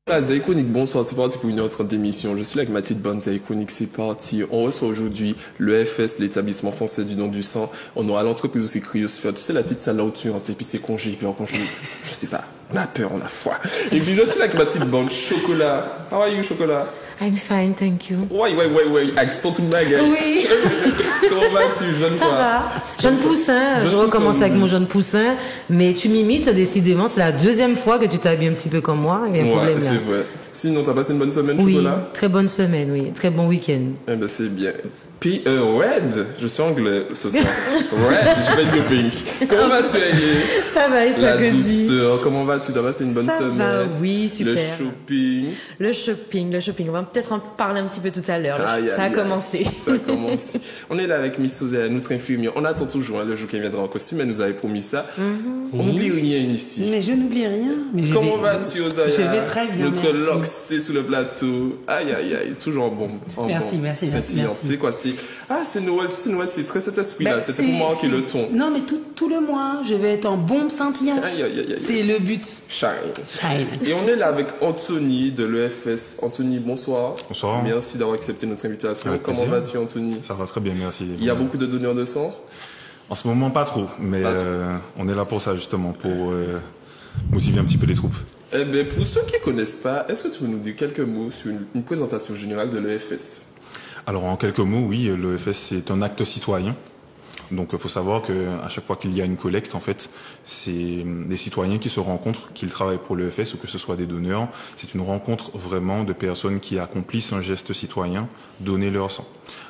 Ah, Zaïkonik, bonsoir, c'est parti pour 1h30 d'émission. Je suis là avec ma petite bonne Zaïkonik, c'est parti. On reçoit aujourd'hui le FS, l'établissement français du don du sang. On aura l'entreprise aussi Cryosphère. Tu sais, la petite salle là où tu rentres et puis c'est congé, puis en congé, je sais pas, on a peur, on a foi. Et puis je suis là avec ma petite bonne Chocolat. How are you, Chocolat? I'm fine, thank you. Ouais, accent tout mag. Oui. Comment vas-tu, jeune Ça va. Jeune poussin, je recommence avec mon jeune poussin, mais tu m'imites décidément, c'est la deuxième fois que tu t'habilles un petit peu comme moi, il y a un problème là. C'est vrai. Sinon, t'as passé une bonne semaine, Oui, Chocolat? très bonne semaine, oui, très bon week-end. Eh ben, c'est bien. Puis, Red, je suis anglais ce soir. Red, je vais dire pink. Comment vas-tu, Aïe? Ça va, et toi, La que douceur, comment vas-tu? T'as passé une bonne semaine? Ça va, oui, super. Le shopping. On va peut-être en parler un petit peu tout à l'heure. Ça a commencé. Ça a commencé. On est là avec Miss Suzanne, notre infirmière. On attend toujours le jour qu'elle viendra en costume. Elle nous avait promis ça. On n'oublie rien ici. Mais je n'oublie rien. Comment vas-tu, Ozaya? Je vais très bien. Notre Loxé sous le plateau. Aïe, toujours en bombe. Merci. C'est quoi? C'est Noël, c'est très cet esprit-là. C'était pour marquer le ton. Non, mais tout le mois, je vais être en bombe scintillante. Aïe. C'est le but. Shine. Et on est là avec Anthony de l'EFS. Anthony, bonsoir. Bonsoir. Merci d'avoir accepté notre invitation. Comment vas-tu, Anthony? Ça va très bien, merci. Il y a beaucoup de donneurs de sang? En ce moment, pas trop, mais on est là pour ça, justement, pour motiver un petit peu les troupes. Eh bien, pour ceux qui ne connaissent pas, est-ce que tu peux nous dire quelques mots sur une présentation générale de l'EFS? Alors, en quelques mots, oui, l'EFS, c'est un acte citoyen. Donc, il faut savoir qu'à chaque fois qu'il y a une collecte, en fait, c'est des citoyens qui se rencontrent, qu'ils travaillent pour l'EFS ou que ce soit des donneurs. C'est une rencontre vraiment de personnes qui accomplissent un geste citoyen, donner leur sang.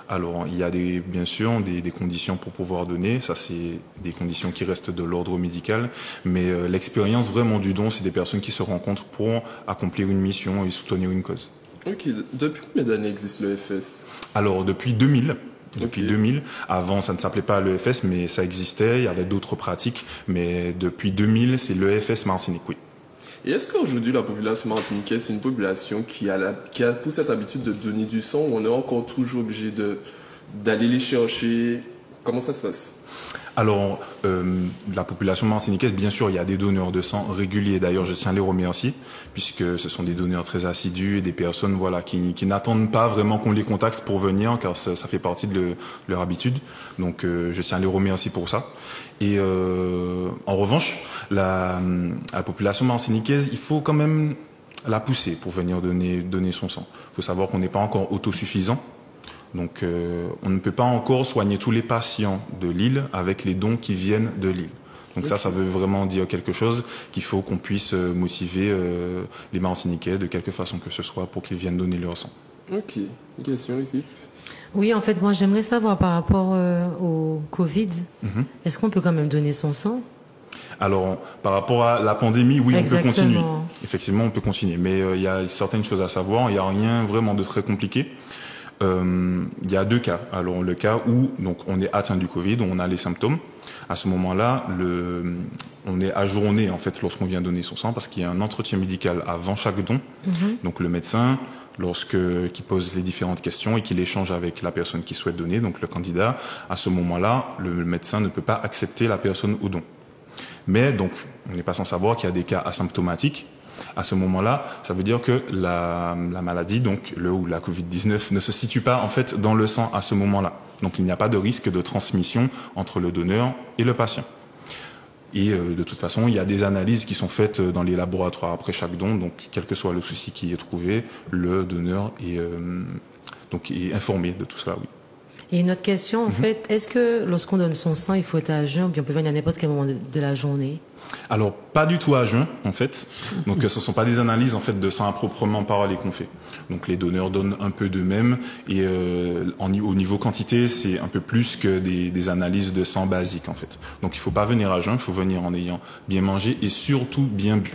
Alors, il y a bien sûr des conditions pour pouvoir donner. Ça, c'est des conditions qui restent de l'ordre médical. Mais l'expérience vraiment du don, c'est des personnes qui se rencontrent pour accomplir une mission et soutenir une cause. Ok. Depuis combien d'années existe l'EFS? Alors, depuis 2000. Depuis 2000. Avant, ça ne s'appelait pas l'EFS, mais ça existait. Il y avait d'autres pratiques. Mais depuis 2000, c'est l'EFS Martinique, oui. Et est-ce qu'aujourd'hui, la population martiniquaise, c'est une population qui a pour cette habitude de donner du sang, ou on est encore toujours obligé d'aller les chercher? Comment ça se passe? Alors, la population martiniquaise, bien sûr, il y a des donneurs de sang réguliers. D'ailleurs, je tiens à les remercier, puisque ce sont des donneurs très assidus et des personnes, voilà, qui n'attendent pas vraiment qu'on les contacte pour venir, car ça fait partie de leur habitude. Donc, je tiens à les remercier pour ça. Et en revanche, la population martiniquaise, il faut quand même la pousser pour venir donner son sang. Il faut savoir qu'on n'est pas encore autosuffisant. Donc, on ne peut pas encore soigner tous les patients de l'île avec les dons qui viennent de l'île. Donc okay. Ça veut vraiment dire quelque chose, qu'il faut qu'on puisse motiver les Martiniquais de quelque façon que ce soit pour qu'ils viennent donner leur sang. Ok. Une question, l'équipe? Oui, en fait, moi, j'aimerais savoir par rapport au Covid, est-ce qu'on peut quand même donner son sang? Alors, par rapport à la pandémie, oui, Exactement. On peut continuer. Effectivement, on peut continuer. Mais il y a certaines choses à savoir. Il n'y a rien vraiment de très compliqué. Il y a deux cas. Alors le cas où donc on est atteint du Covid, où on a les symptômes. À ce moment-là, on est ajourné en fait lorsqu'on vient donner son sang parce qu'il y a un entretien médical avant chaque don. Donc le médecin, qui pose les différentes questions et qu'il échange avec la personne qui souhaite donner, donc le candidat, à ce moment-là, le médecin ne peut pas accepter la personne au don. Mais donc on n'est pas sans savoir qu'il y a des cas asymptomatiques. À ce moment-là, ça veut dire que la maladie, donc la Covid-19, ne se situe pas en fait dans le sang à ce moment-là. Donc il n'y a pas de risque de transmission entre le donneur et le patient. Et de toute façon, il y a des analyses qui sont faites dans les laboratoires après chaque don. Donc quel que soit le souci qui est trouvé, le donneur est informé de tout cela. Oui. Et une autre question, en fait, est-ce que lorsqu'on donne son sang, il faut être à jeun ou bien on peut venir à n'importe quel moment de la journée? Alors, pas du tout à jeun, en fait. Donc, ce ne sont pas des analyses, en fait, de sang à proprement parler qu'on fait. Donc, les donneurs donnent un peu d'eux-mêmes et au niveau quantité, c'est un peu plus que des analyses de sang basiques, en fait. Donc, il ne faut pas venir à jeun, il faut venir en ayant bien mangé et surtout bien bu.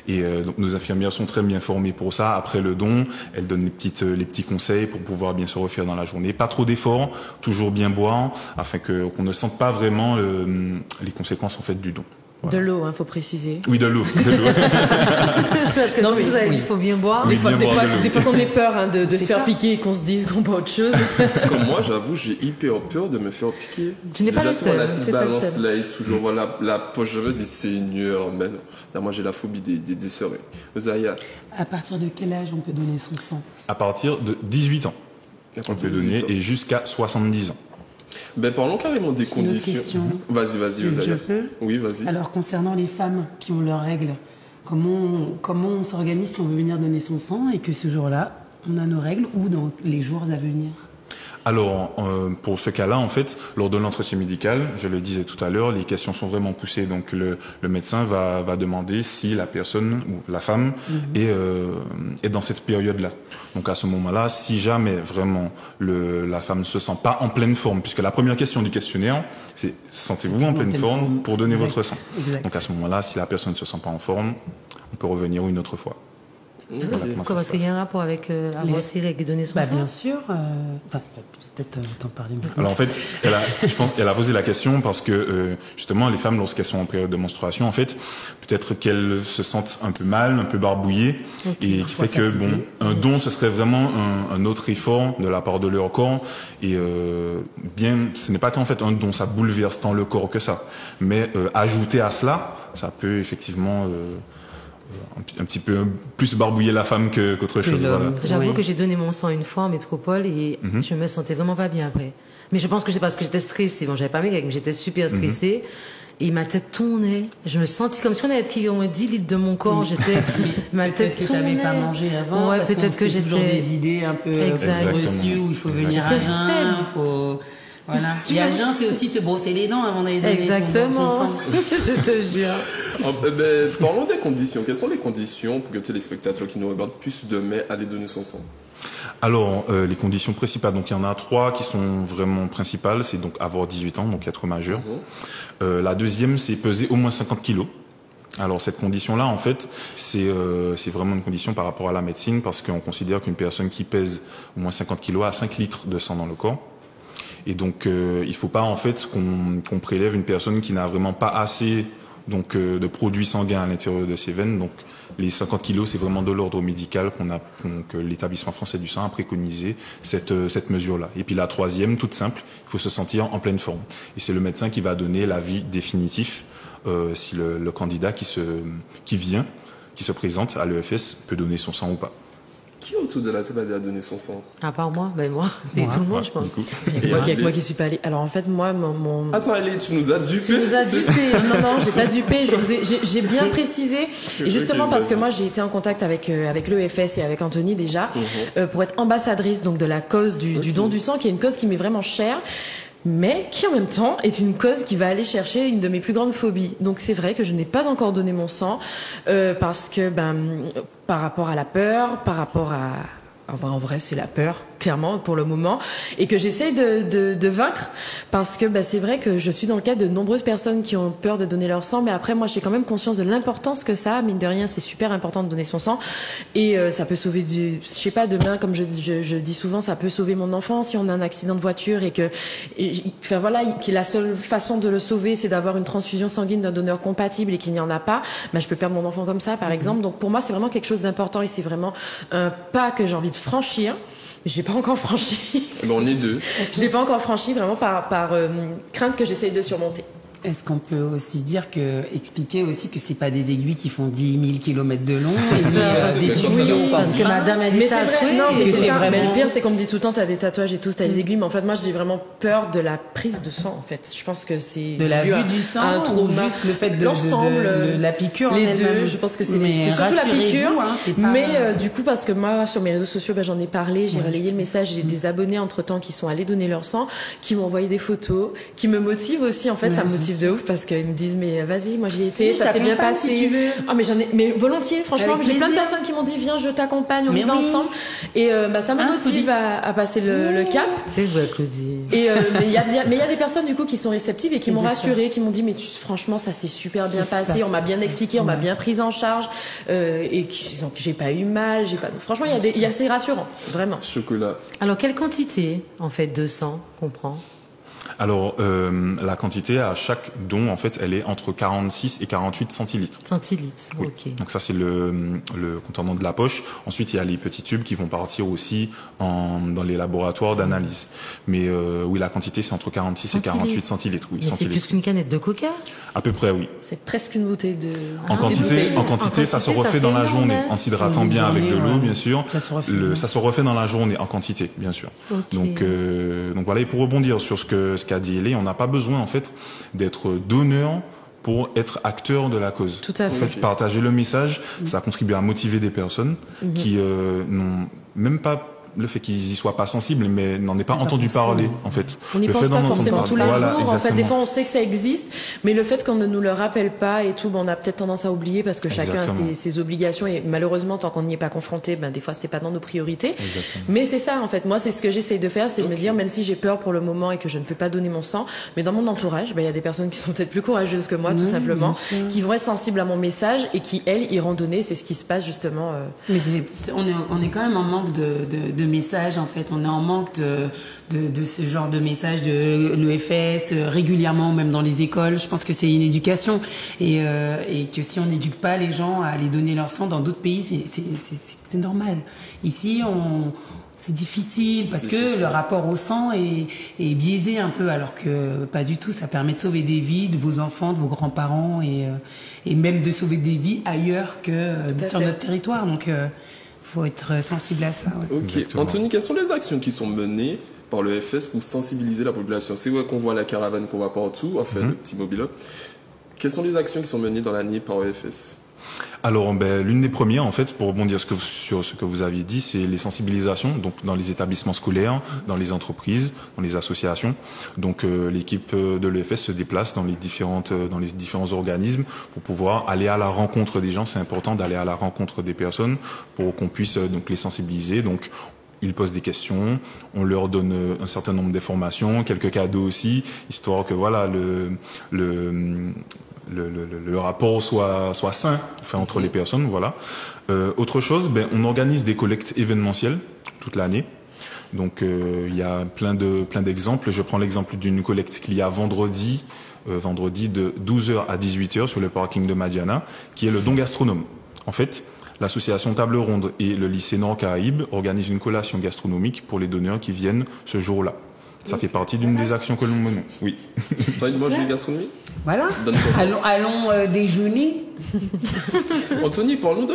Et donc nos infirmières sont très bien formées pour ça. Après le don, elles donnent les petits conseils pour pouvoir bien se refaire dans la journée. Pas trop d'efforts, toujours bien boire, afin qu'on ne sente pas vraiment les conséquences en fait du don. Voilà. De l'eau, faut préciser. Oui, de l'eau. parce que Non, comme mais vous avez dit, oui. il faut bien boire. Oui. Des fois, bien boire de l'eau. des fois qu'on ait peur de se C'est faire ça. piquer et qu'on se dise qu'on boit autre chose. Comme moi, j'avoue, j'ai hyper peur de me faire piquer. Tu n'es pas Déjà, le tu vois, seul, la tu petite n'es pas le balance seul. là et toujours, voilà, la poche, je me dis, Seigneur, mais non. Là, moi, j'ai la phobie des seringues. Zaya, À partir de quel âge on peut donner son sang? À partir de 18 ans, on peut donner, et jusqu'à 70 ans. ben, parlons carrément des Une autre conditions. question. Vas-y, Je Zaya. peux? Oui, vas-y. Alors, concernant les femmes qui ont leurs règles, comment on s'organise si on veut venir donner son sang et que ce jour-là, on a nos règles ou dans les jours à venir? Alors, pour ce cas-là, en fait, lors de l'entretien médical, je le disais tout à l'heure, les questions sont vraiment poussées. Donc, le médecin va demander si la personne ou la femme est dans cette période-là. Donc, à ce moment-là, si jamais vraiment la femme ne se sent pas en pleine forme, puisque la première question du questionnaire, c'est sentez-vous en pleine forme pour donner Exact, votre sang? exact. Donc, à ce moment-là, si la personne ne se sent pas en forme, on peut revenir une autre fois. Voilà comment ça Pourquoi? Parce se qu'il y passe. a un rapport avec avoir Les- ses règles et donner son Bah, sang. bien sûr. Peut-être t'en parler maintenant. Alors en fait, je pense qu'elle a posé la question parce que justement les femmes lorsqu'elles sont en période de menstruation, en fait, peut-être qu'elles se sentent un peu mal, un peu barbouillées, et qui fait que fatiguées. un don ce serait vraiment un autre effort de la part de leur corps. Et bien, ce n'est pas qu'en fait un don, ça bouleverse tant le corps que ça. Mais ajouter à cela, ça peut effectivement un petit peu plus barbouiller la femme qu'autre chose. l'homme. Voilà. J'avoue Oui. que j'ai donné mon sang une fois en métropole et je me sentais vraiment pas bien après. Mais je pense que c'est parce que j'étais stressée. Bon, j'avais pas mes règles, mais j'étais super stressée. Et ma tête tournait. Je me sentis comme si on avait pris au moins 10 litres de mon corps. J'étais, ma tête Peut-être que tu n'avais tournait. pas mangé avant. Ouais, parce peut-être qu'on que fait toujours j'étais. des idées un peu Exact. reçues où il faut venir à J'étais jeun, faible. il faut... Voilà. Et à jeun, c'est aussi se brosser les dents avant d'aller donner son Exactement. sang. Je te jure. Parlons des conditions. Quelles sont les conditions pour que les téléspectateurs qui nous regardent puissent demain aller donner son sang? Alors, les conditions principales, donc il y en a 3 qui sont vraiment principales. C'est donc avoir 18 ans, donc être majeur. La deuxième, c'est peser au moins 50 kilos. Alors cette condition-là, en fait, c'est vraiment une condition par rapport à la médecine parce qu'on considère qu'une personne qui pèse au moins 50 kilos a 5 litres de sang dans le corps. Et donc, il faut pas en fait qu'on prélève une personne qui n'a vraiment pas assez donc de produits sanguins à l'intérieur de ses veines. Donc, les 50 kilos, c'est vraiment de l'ordre médical que l'établissement français du sang a préconisé cette mesure-là. Et puis la troisième, toute simple, il faut se sentir en pleine forme. Et c'est le médecin qui va donner l'avis définitif si le candidat qui se présente à l'EFS peut donner son sang ou pas. Qui autour de la table a déjà donné son sang? À part moi, ben moi, et tout le monde, je pense. Il y a que moi qui suis pas allée. Alors en fait, moi, mon... Attends, Ellie, tu nous as dupé. Tu nous as dupé. Non, j'ai pas dupé. J'ai bien précisé. Et justement Ok, parce que vas-y. moi, j'ai été en contact avec l'EFS et avec Anthony déjà pour être ambassadrice donc de la cause du don du sang, qui est une cause qui m'est vraiment chère. Mais qui en même temps est une cause qui va aller chercher une de mes plus grandes phobies. Donc c'est vrai que je n'ai pas encore donné mon sang parce que par rapport à la peur, par rapport à... Enfin, en vrai, c'est la peur, clairement, pour le moment, et que j'essaie de vaincre, parce que c'est vrai que je suis dans le cas de nombreuses personnes qui ont peur de donner leur sang, mais après, moi, j'ai quand même conscience de l'importance que ça a. Mine de rien, c'est super important de donner son sang, et ça peut sauver je sais pas, demain, comme je dis souvent, ça peut sauver mon enfant si on a un accident de voiture enfin voilà, que la seule façon de le sauver, c'est d'avoir une transfusion sanguine d'un donneur compatible et qu'il n'y en a pas. Je peux perdre mon enfant comme ça, par exemple. Donc pour moi, c'est vraiment quelque chose d'important et c'est vraiment un pas que j'ai envie de franchir. Mais je l'ai pas encore franchi. On est deux. Je l'ai pas encore franchi vraiment par crainte que j'essaye de surmonter. Est-ce qu'on peut aussi expliquer aussi que c'est pas des aiguilles qui font 10 000 km de long et ni des tuyaux parce que madame a des Mais c'est tatoués. vrai, non, mais que c'est c'est ça. vraiment- Mais le pire, c'est qu'on me dit tout le temps, t'as des tatouages et tout, t'as des aiguilles. Mais en fait, moi, j'ai vraiment peur de la prise de sang, en fait. Je pense que c'est de la dû vue à du sang un ou trauma. juste le fait de L'ensemble, de la piqûre en les elle-même. deux. Je pense que c'est Mais surtout la rassurez-vous, piqûre. hein, c'est pas- Mais du coup, parce que moi, sur mes réseaux sociaux, j'en ai parlé, j'ai relayé le message. J'ai des abonnés entre temps qui sont allés donner leur sang, qui m'ont envoyé des photos, qui me motivent aussi. En fait, ça me motive de ouf parce qu'ils me disent mais vas-y, moi j'y ai été, Si, ça s'est bien t'accompagne passé. si tu veux. Ah mais volontiers, franchement, Avec j'ai plein de plaisir. personnes qui m'ont dit viens, je t'accompagne, on Mais y va oui. ensemble. Et ça me Hein, motive Claudie à passer le cap. C'est vrai, Claudie. Et mais il y a des personnes du coup qui sont réceptives et qui m'ont Bien sûr. rassurée, qui m'ont dit mais franchement ça s'est super bien Ça se passé, passe. on m'a bien expliqué, on m'a bien prise en charge et que j'ai pas eu mal, franchement il y a c'est rassurant, vraiment. Chocolat. Alors, quelle quantité, en fait, de sang qu'on prend? Alors, la quantité à chaque don, en fait, elle est entre 46 et 48 centilitres. Centilitres, Oui. ok. Donc ça, c'est le contenant de la poche. Ensuite, il y a les petits tubes qui vont partir aussi dans les laboratoires d'analyse. Mais oui, la quantité, c'est entre 46 et 48 centilitres. Oui, Mais c'est centilitres. plus qu'une canette de coca. À peu près, oui. C'est presque une bouteille de... En quantité, ça se refait dans la journée, en s'hydratant bien avec de l'eau, bien sûr. Ça se refait dans la journée, en quantité, bien sûr. Ok. Donc voilà, et pour rebondir sur ce qu'a dit Hélène, on n'a pas besoin, en fait, d'être donneur pour être acteur de la cause. Tout à fait. En fait, partager le message, ça contribue à motiver des personnes qui n'ont même pas le fait qu'ils y soient pas sensibles, mais n'en aient pas entendu parler, en fait. On n'y Le pense fait pas d'en forcément entendre tous les parler. jours. Voilà, En fait, des exactement. fois, on sait que ça existe, mais le fait qu'on ne nous le rappelle pas et tout, on a peut-être tendance à oublier parce que chacun a Exactement. ses obligations et malheureusement, tant qu'on n'y est pas confronté, des fois, c'est pas dans nos priorités. Exactement. Mais c'est ça, en fait. Moi, c'est ce que j'essaye de faire, c'est de me dire, même si j'ai peur pour le moment et que je ne peux pas donner mon sang, mais dans mon entourage, il y a des personnes qui sont peut-être plus courageuses que moi, tout simplement, qui vont être sensibles à mon message et qui, elles, iront donner. C'est ce qui se passe, justement. Mais on est quand même en manque de messages, en fait. On est en manque de ce genre de messages de l'EFS régulièrement, même dans les écoles. Je pense que c'est une éducation et que si on n'éduque pas les gens à aller donner leur sang dans d'autres pays, c'est normal. Ici, c'est difficile parce que le rapport au sang est biaisé un peu, alors que pas du tout. Ça permet de sauver des vies de vos enfants, de vos grands-parents et même de sauver des vies ailleurs que sur notre territoire. Donc, faut être sensible à ça. Ouais. Ok. Exactement. Anthony, quelles sont les actions qui sont menées par le FS pour sensibiliser la population? C'est vrai qu'on voit la caravane qu'on voit partout, enfin le petit mobile. Quelles sont les actions qui sont menées dans l'année par le FS? Alors, l'une des premières, en fait, pour rebondir sur ce que vous aviez dit, c'est les sensibilisations, donc dans les établissements scolaires, dans les entreprises, dans les associations. Donc, l'équipe de l'EFS se déplace dans les différents organismes pour pouvoir aller à la rencontre des gens. C'est important d'aller à la rencontre des personnes pour qu'on puisse donc les sensibiliser. Donc, ils posent des questions, on leur donne un certain nombre d'informations, quelques cadeaux aussi, histoire que voilà le rapport soit sain, enfin entre les personnes, voilà. Autre chose, on organise des collectes événementielles toute l'année. Donc il y a plein d'exemples. Je prends l'exemple d'une collecte qu'il y a vendredi de 12h à 18h sur le parking de Madiana, qui est le don gastronome. En fait, l'association Table Ronde et le lycée Nord-Caraïbes organisent une collation gastronomique pour les donneurs qui viennent ce jour-là. Ça fait partie d'une des actions que nous menons. Oui. T'as envie de manger gastronomie? Voilà. Bonne chose. Allons déjeuner. Anthony, parle-nous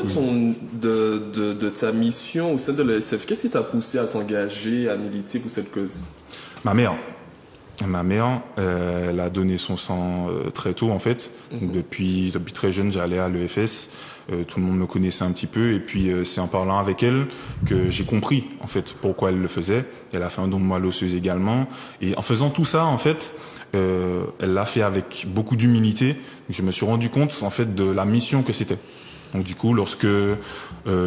de ta mission au sein de l'ESF. Qu'est-ce qui t'a poussé à t'engager, à militer pour cette cause? Ma mère, elle a donné son sang très tôt en fait. Donc, depuis très jeune, j'allais à l'EFS. Tout le monde me connaissait un petit peu et puis c'est en parlant avec elle que j'ai compris en fait pourquoi elle le faisait. Elle a fait un don de moelle osseuse également et en faisant tout ça en fait, elle l'a fait avec beaucoup d'humilité. Je me suis rendu compte en fait de la mission que c'était. Donc du coup, lorsque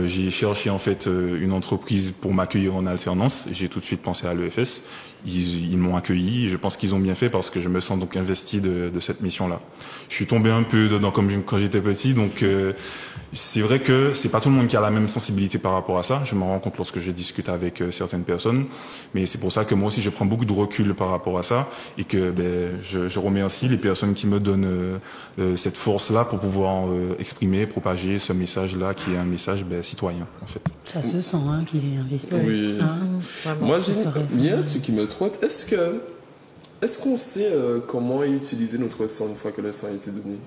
j'ai cherché en fait une entreprise pour m'accueillir en alternance, j'ai tout de suite pensé à l'EFS. Ils m'ont accueilli. Je pense qu'ils ont bien fait parce que je me sens donc investi de cette mission-là. Je suis tombé un peu dedans comme quand j'étais petit, donc c'est vrai que c'est pas tout le monde qui a la même sensibilité par rapport à ça. Je m'en rends compte lorsque je discute avec certaines personnes, mais c'est pour ça que moi aussi je prends beaucoup de recul par rapport à ça et que je remercie les personnes qui me donnent cette force-là pour pouvoir exprimer, propager ce message-là qui est un message citoyen en fait. Ça se sent qu'il est investi. Oui. Moi, il y a un truc qui me trotte. Est-ce qu'on sait comment utiliser notre sang une fois que le sang a été donné?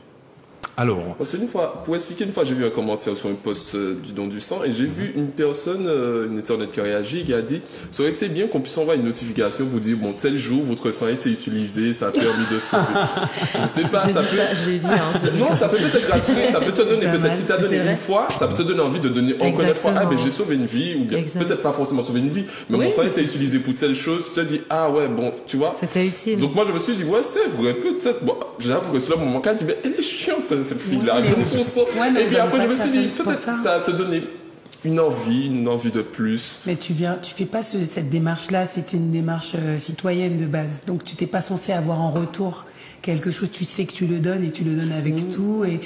Alors, Parce qu'une fois, pour expliquer, une fois j'ai vu un commentaire sur un post du don du sang et j'ai vu une personne, une internet qui a réagi, qui a dit ça aurait été bien qu'on puisse envoyer une notification pour dire bon tel jour votre sang a été utilisé, ça a permis de sauver. Je sais pas, ça peut. Je l'ai dit. Hein, Non, ça peut peut-être rassurer, ça peut te donner, peut-être si t'as donné une fois, ça peut te donner envie de donner encore une fois, ah ben j'ai sauvé une vie, ou bien peut-être pas forcément sauvé une vie, mais mon sang a été utilisé pour telle chose, tu te dis ah ouais bon, tu vois. C'était utile. Donc moi je me suis dit ouais c'est vrai, peut-être, bon j'avoue que sur le moment quand je dis mais elle est chiante cette fille-là, donne son sang. Et puis après je me suis dit peut-être ça te donné une envie de plus. Mais tu fais pas cette démarche-là, c'est une démarche citoyenne de base. Donc tu t'es pas censé avoir en retour quelque chose, tu sais que tu le donnes et tu le donnes avec tout et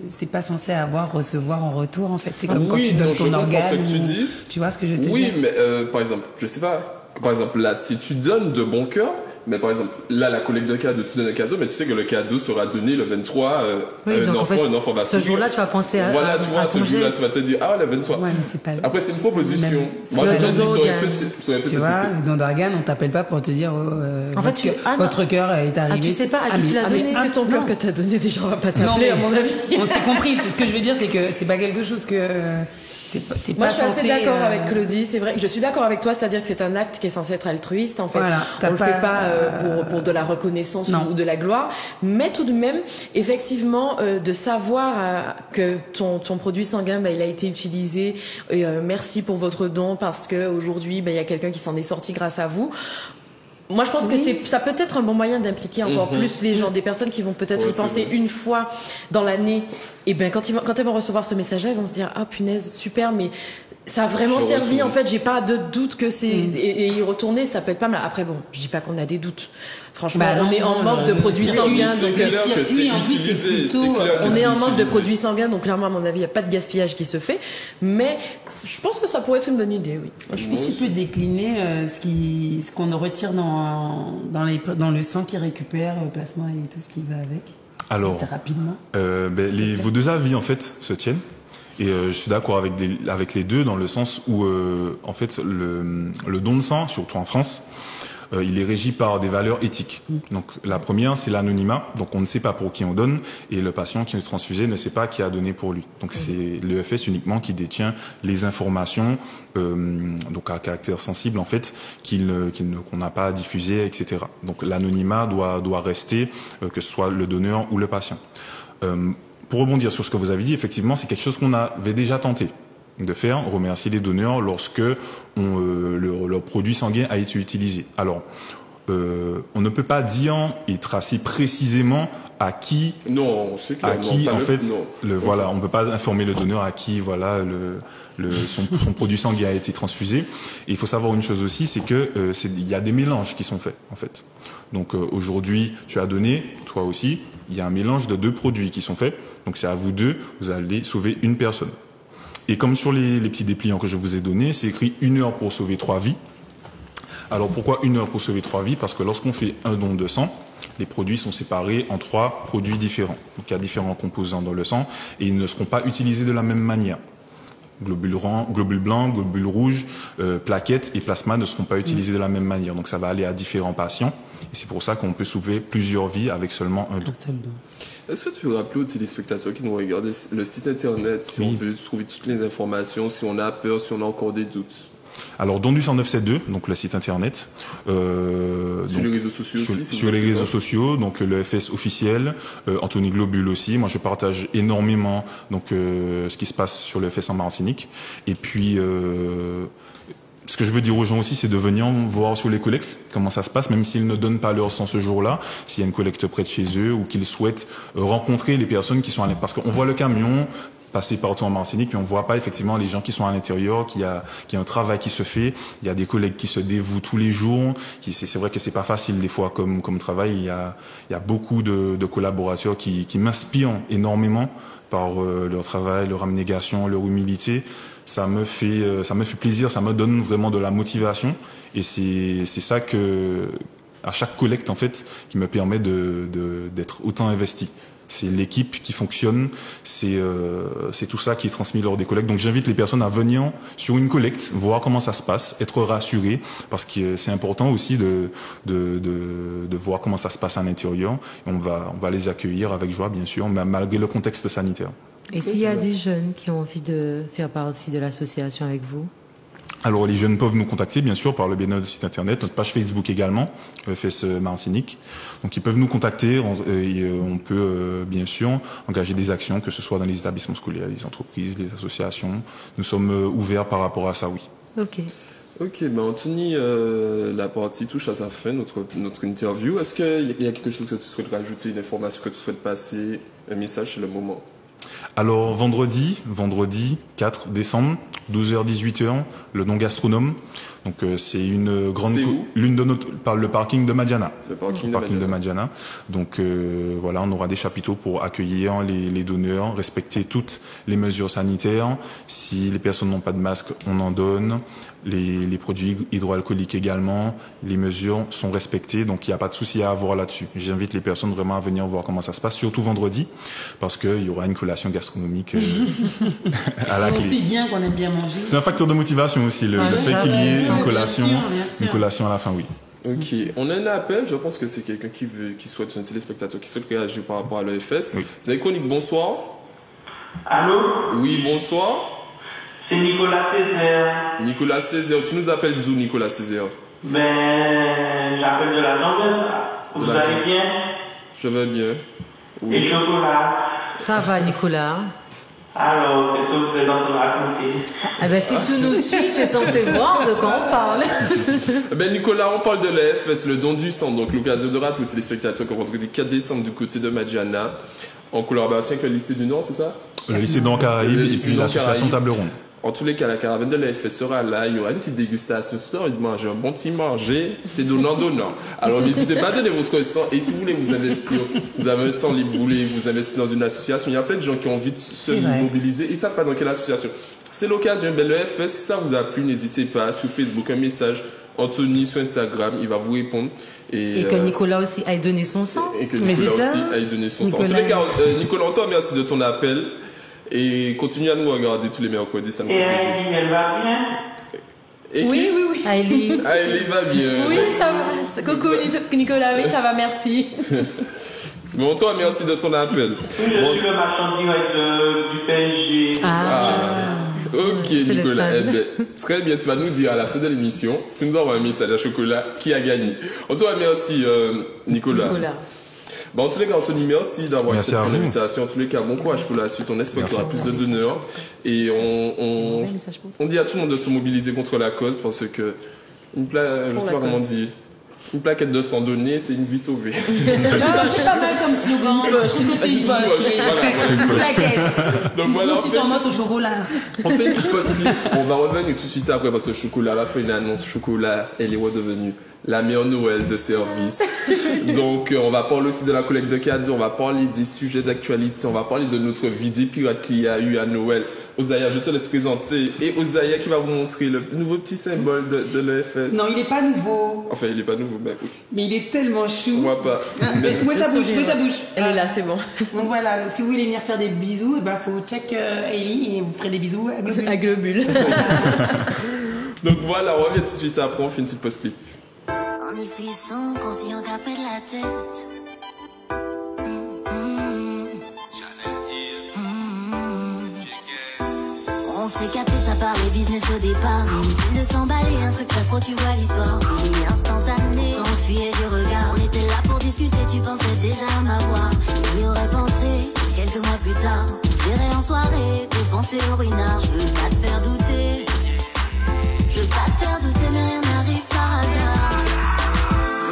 c'est pas censé recevoir en retour en fait. C'est comme quand tu donnes ton organe. Tu dis. Tu vois ce que je te dis? Oui, mais par exemple, je sais pas. par exemple, là, si tu donnes de bon cœur, mais par exemple, là, la collecte de cadeaux, tu donnes un cadeau, mais tu sais que le cadeau sera donné le 23, un enfant va ce jour-là, tu vas penser à voilà, tu vois, ce jour-là, tu vas te dire, ah, le 23. Ouais, mais c'est pas... Après, c'est une proposition. Moi, le je te dis, don ça aurait Tu vois, dans Dargan, on t'appelle pas pour te dire, en fait, votre cœur est arrivé. Ah, tu sais pas à qui tu l'as donné. C'est ton cœur que t'as donné, déjà, on va pas Non, t'appeler, mais à mon avis. on s'est compris. Ce que je veux dire, c'est que c'est pas quelque chose que... Moi, je suis assez d'accord avec Claudie. C'est vrai que je suis d'accord avec toi, c'est-à-dire que c'est un acte qui est censé être altruiste. En fait, voilà, on le fait pas pour de la reconnaissance ou de la gloire, mais tout de même, effectivement, de savoir que ton produit sanguin, il a été utilisé. Et merci pour votre don parce que aujourd'hui, il y a quelqu'un qui s'en est sorti grâce à vous. Moi, je pense que ça peut être un bon moyen d'impliquer encore plus les gens, des personnes qui vont peut-être y penser une fois dans l'année. Et ben, quand elles vont recevoir ce message-là, elles vont se dire, ah, punaise, super, mais ça a vraiment servi. En fait, j'ai pas de doute que c'est, et y retourner, ça peut être pas mal. Après, bon, je dis pas qu'on a des doutes. Franchement, on est en manque de produits sanguins, donc on est en manque de produits sanguins, donc clairement, à mon avis, il n'y a pas de gaspillage qui se fait. Mais je pense que ça pourrait être une bonne idée, oui. Est-ce que tu peux décliner ce qu'on retire dans le sang qui récupère, plasma et tout ce qui va avec? Alors, rapidement. Vos deux avis en fait se tiennent. Et je suis d'accord avec les deux dans le sens où en fait le don de sang, surtout en France, il est régi par des valeurs éthiques. Donc la première, c'est l'anonymat. Donc on ne sait pas pour qui on donne et le patient qui est transfusé ne sait pas qui a donné pour lui. Donc c'est l'EFS uniquement qui détient les informations donc à caractère sensible en fait qu'on n'a pas à diffuser, etc. Donc l'anonymat doit rester que ce soit le donneur ou le patient. Pour rebondir sur ce que vous avez dit, effectivement, c'est quelque chose qu'on avait déjà tenté de faire, remercier les donneurs lorsque leur produit sanguin a été utilisé. Alors, on ne peut pas dire et tracer précisément à qui, voilà, on peut pas informer le donneur à qui, voilà, son produit sanguin a été transfusé. Et il faut savoir une chose aussi, c'est que il y a des mélanges qui sont faits, en fait. Donc aujourd'hui, tu as donné, toi aussi, il y a un mélange de 2 produits qui sont faits. Donc c'est à vous deux, vous allez sauver une personne. Et comme sur les petits dépliants que je vous ai donnés, c'est écrit 1 heure pour sauver 3 vies. Alors pourquoi 1 heure pour sauver 3 vies? Parce que lorsqu'on fait un don de sang, les produits sont séparés en 3 produits différents. Donc il y a différents composants dans le sang et ils ne seront pas utilisés de la même manière. Globules blancs, globules rouges, plaquettes et plasma ne seront pas utilisés de la même manière. Donc ça va aller à différents patients. Et c'est pour ça qu'on peut sauver plusieurs vies avec seulement un don. Est-ce que tu peux rappeler aux téléspectateurs qui nous regardent le site internet si on veut trouver toutes les informations, si on a peur, si on a encore des doutes? Alors Don du sang 972, donc le site internet. Sur les réseaux sociaux aussi. Sur les réseaux sociaux, donc le FS officiel, Anthony Globule aussi. Moi je partage énormément donc ce qui se passe sur le FS en Martinique. Et puis ce que je veux dire aux gens aussi, c'est de venir voir sur les collectes comment ça se passe, même s'ils ne donnent pas leur sang ce jour-là, s'il y a une collecte près de chez eux ou qu'ils souhaitent rencontrer les personnes qui sont à l'intérieur. Parce qu'on voit le camion passer partout en Martinique, mais on voit pas effectivement les gens qui sont à l'intérieur, qu'il y a un travail qui se fait, il y a des collègues qui se dévouent tous les jours, c'est vrai que c'est pas facile des fois comme travail, il y a beaucoup de collaborateurs qui m'inspirent énormément par leur travail, leur abnégation, leur humilité. Ça me fait plaisir, ça me donne vraiment de la motivation et c'est ça que à chaque collecte en fait qui me permet d'être autant investi. C'est l'équipe qui fonctionne, c'est tout ça qui est transmis lors des collectes. Donc j'invite les personnes à venir sur une collecte, voir comment ça se passe, être rassurés, parce que c'est important aussi de voir comment ça se passe à l'intérieur. On va les accueillir avec joie, bien sûr, mais malgré le contexte sanitaire. Et s'il y a des jeunes qui ont envie de faire partie de l'association avec vous? Alors les jeunes peuvent nous contacter bien sûr par le biais de notre site internet, notre page Facebook également, EFS Martinique. Donc ils peuvent nous contacter et on peut bien sûr engager des actions, que ce soit dans les établissements scolaires, les entreprises, les associations. Nous sommes ouverts par rapport à ça, oui. Ok, Anthony, la partie touche à sa fin, notre interview. Est-ce qu'il y a quelque chose que tu souhaites rajouter, une information que tu souhaites passer, un message, c'est le moment? Alors vendredi 4 décembre, 12h-18h, le Don Gastronome. Donc c'est une grande l'une de notre le parking de Madjana. Le parking de Madjana. Donc voilà, on aura des chapiteaux pour accueillir les donneurs, respecter toutes les mesures sanitaires. Si les personnes n'ont pas de masque, on en donne. Les produits hydroalcooliques également, les mesures sont respectées, donc il n'y a pas de souci à avoir là-dessus. J'invite les personnes vraiment à venir voir comment ça se passe, surtout vendredi, parce qu'il y aura une collation gastronomique à la clé. On sait bien qu'on aime bien manger. C'est un facteur de motivation aussi, le fait qu'il y ait une collation à la fin, oui. Ok, on a un appel, je pense que c'est quelqu'un qui souhaite, un téléspectateur qui souhaite réagir par rapport à l'EFS. Oui. Vous avez chronique, bonsoir. Allô? Oui, bonsoir. C'est Nicolas Césaire. Nicolas Césaire, tu nous appelles d'où, Nicolas Césaire? Ben, j'appelle de la Zambie. Vous allez bien? Je vais bien. Oui. Et chocolat. Ça va, Nicolas? Alors, qu'est-ce que vous êtes en train de raconter? Eh ben, si tu nous suis, tu es censé voir de quoi on parle. Ben Nicolas, on parle de l'EFS, le don du sang, donc l'occasion de rappeler aux téléspectateurs que vendredi 4 décembre du côté de Madjana, en collaboration avec le lycée du Nord, c'est ça? Le lycée dans Caraïbes et puis l'association Table Ronde. En tous les cas, la caravane de l'EFS sera là, il y aura une petite dégustation, si vous avez envie de manger un bon petit manger, c'est donnant-donnant. Alors n'hésitez pas à donner votre sang, et si vous voulez vous investir, vous avez un temps libre, vous voulez vous investir dans une association, il y a plein de gens qui ont envie de se mobiliser, ils ne savent pas dans quelle association. C'est l'occasion, ben l'EFS, si ça vous a plu, n'hésitez pas, sur Facebook, un message, Anthony sur Instagram, il va vous répondre. Et que Nicolas aussi aille donner son sang. Et que Nicolas aussi aille donner son sang. En tous les cas, Nicolas, on te remercie de ton appel. Et continue à nous regarder tous les mercredis, ça nous fait plaisir. Et elle va bien? Et Oui. Aïli. Aïli va bien. Oui, ça va. Coucou Nicolas, oui, ça va, merci. Bon, toi, merci de ton appel. Oui, je suis le marchand direct du PSG. Ok, Nicolas. Eh ben, très bien, tu vas nous dire à la fin de l'émission, tu nous envoies un message à Chocolat qui a gagné. En tout cas, merci Nicolas. Bon, en tous les cas, Anthony, merci d'avoir accepté l'invitation. En tous les cas, bon courage pour la suite. On espère qu'il y aura plus de donneurs. Et on dit à tout le monde de se mobiliser contre la cause parce que, je sais pas comment dire, une plaquette de sang donné, c'est une vie sauvée. C'est pas mal comme slogan. C'est une poche. Plaquette. Donc voilà. Si on mange au chocolat. On fait une petite pause. On va revenir tout de suite après parce que Chocolat va faire une annonce. Chocolat, elle est redevenue la meilleure Noël de service. Donc, on va parler aussi de la collecte de cadeaux, on va parler des sujets d'actualité, on va parler de notre vie des pirates qu'il y a eu à Noël. Osaïa, je te laisse présenter. Et Osaïa qui va vous montrer le nouveau petit symbole de l'EFS. Non, il n'est pas nouveau. Enfin, il n'est pas nouveau, ben oui. Mais il est tellement chou. On voit pas. Où est sa bouche? Elle est là, c'est bon. Donc voilà, donc si vous voulez venir faire des bisous, il faut check Ellie et vous ferez des bisous à Globule. À Globule. Donc voilà, on revient tout de suite après, on fait une petite pause clip. On y frisson, conscient qu'à perdre la tête. On s'est capté, ça parlait business au départ. Inutile de s'emballer, un truc très pro, tu vois l'histoire. Oui, instantané, on fuyait du regard. On était là pour discuter, tu pensais déjà m'avoir. Il y aurait pensé, quelques mois plus tard. On se verrait en soirée, défoncé au ruinard. Je veux pas te faire douter. Je veux pas te faire douter, mais rien n'arrive par hasard.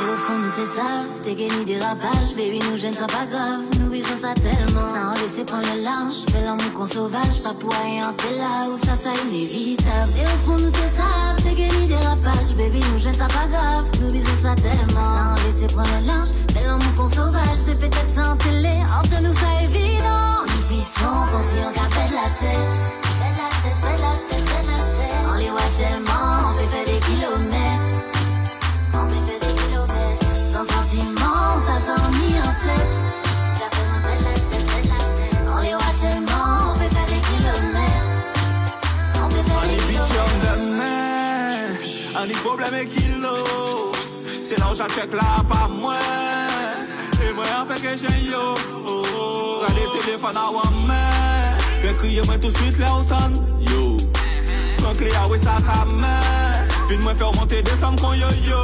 Et au fond, nous t'es savent, t'es gagné des rapages. Baby, nous gêne, ça pas grave, nous visons ça tellement. Ça en laisser prendre le large, fais l'amour qu'on sauvage. Pas pour rien, t'es là où ça inévitable. Et au fond, nous t'es savent, t'es gagné des rapages. Baby, nous gêne, ça pas grave, nous visons ça tellement. Ça en laisser prendre le large, fais l'amour qu'on sauvage. C'est peut-être sans télé, entre nous ça évident. Nous puissons, conscients qu'à perdre la tête. On les voit tellement, on peut faire des kilomètres. On peut faire des kilomètres. Sans sentiment, ça s'en mis en tête. On les voit tellement, on peut faire des kilomètres. On peut faire des kilomètres. Un problème est kilo. C'est là où j'achète là, pas moi. Et moi, un peu que j'ai yo. Regardez le téléphone à moi. Je crie moi tout de suite, là, autant. Yo. Donc les ouais ça ramène. Viens-moi faire monter descendre con yo-yo.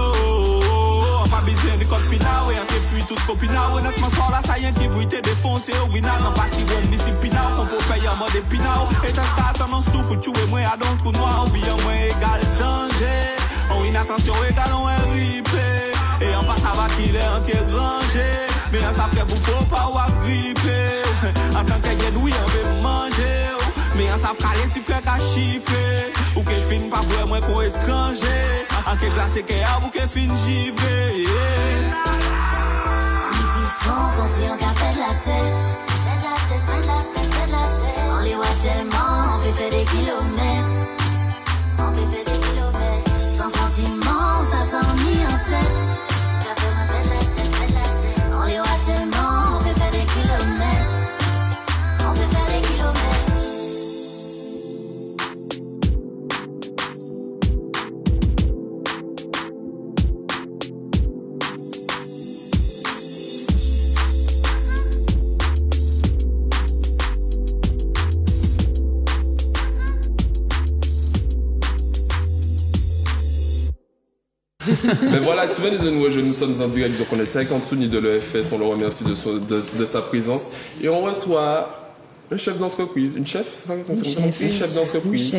On pas besoin de code final, ouais, on te fuit toute copina. Ouais, notre soir là, ça y est, qui vous était défoncé au winal. Non pas si bon discipline, on peut payer en mode épinal. Et t'as start en sous pour tuer moi à donc coup noir. On vit en moins égal danger. On inattention égal, on est ripé. Et on passe à va qu'il est en qui rangé. Mais on s'appelle pour faut pas ou à gripper. En tant qu'aide, oui, on veut manger. ça savent caler, tu fais qu'à chiffrer. Ou que fin pas vraiment qu'on étranger. En que glacé qu'est à ou que fin givé. Sans penser en capet de la tête. On les voit tellement, on peut faire des kilomètres. On peut faire des kilomètres. Sans sentiment, ça s'en mis en tête. On les voit tellement, on peut faire des kilomètres. On peut faire des kilomètres. Mais voilà, souvenez de nous, nous sommes en direct, donc on est avec Anthony de l'EFS, on le remercie de sa présence. Et on reçoit un chef d'entreprise, une chef, c'est pas une chef d'entreprise.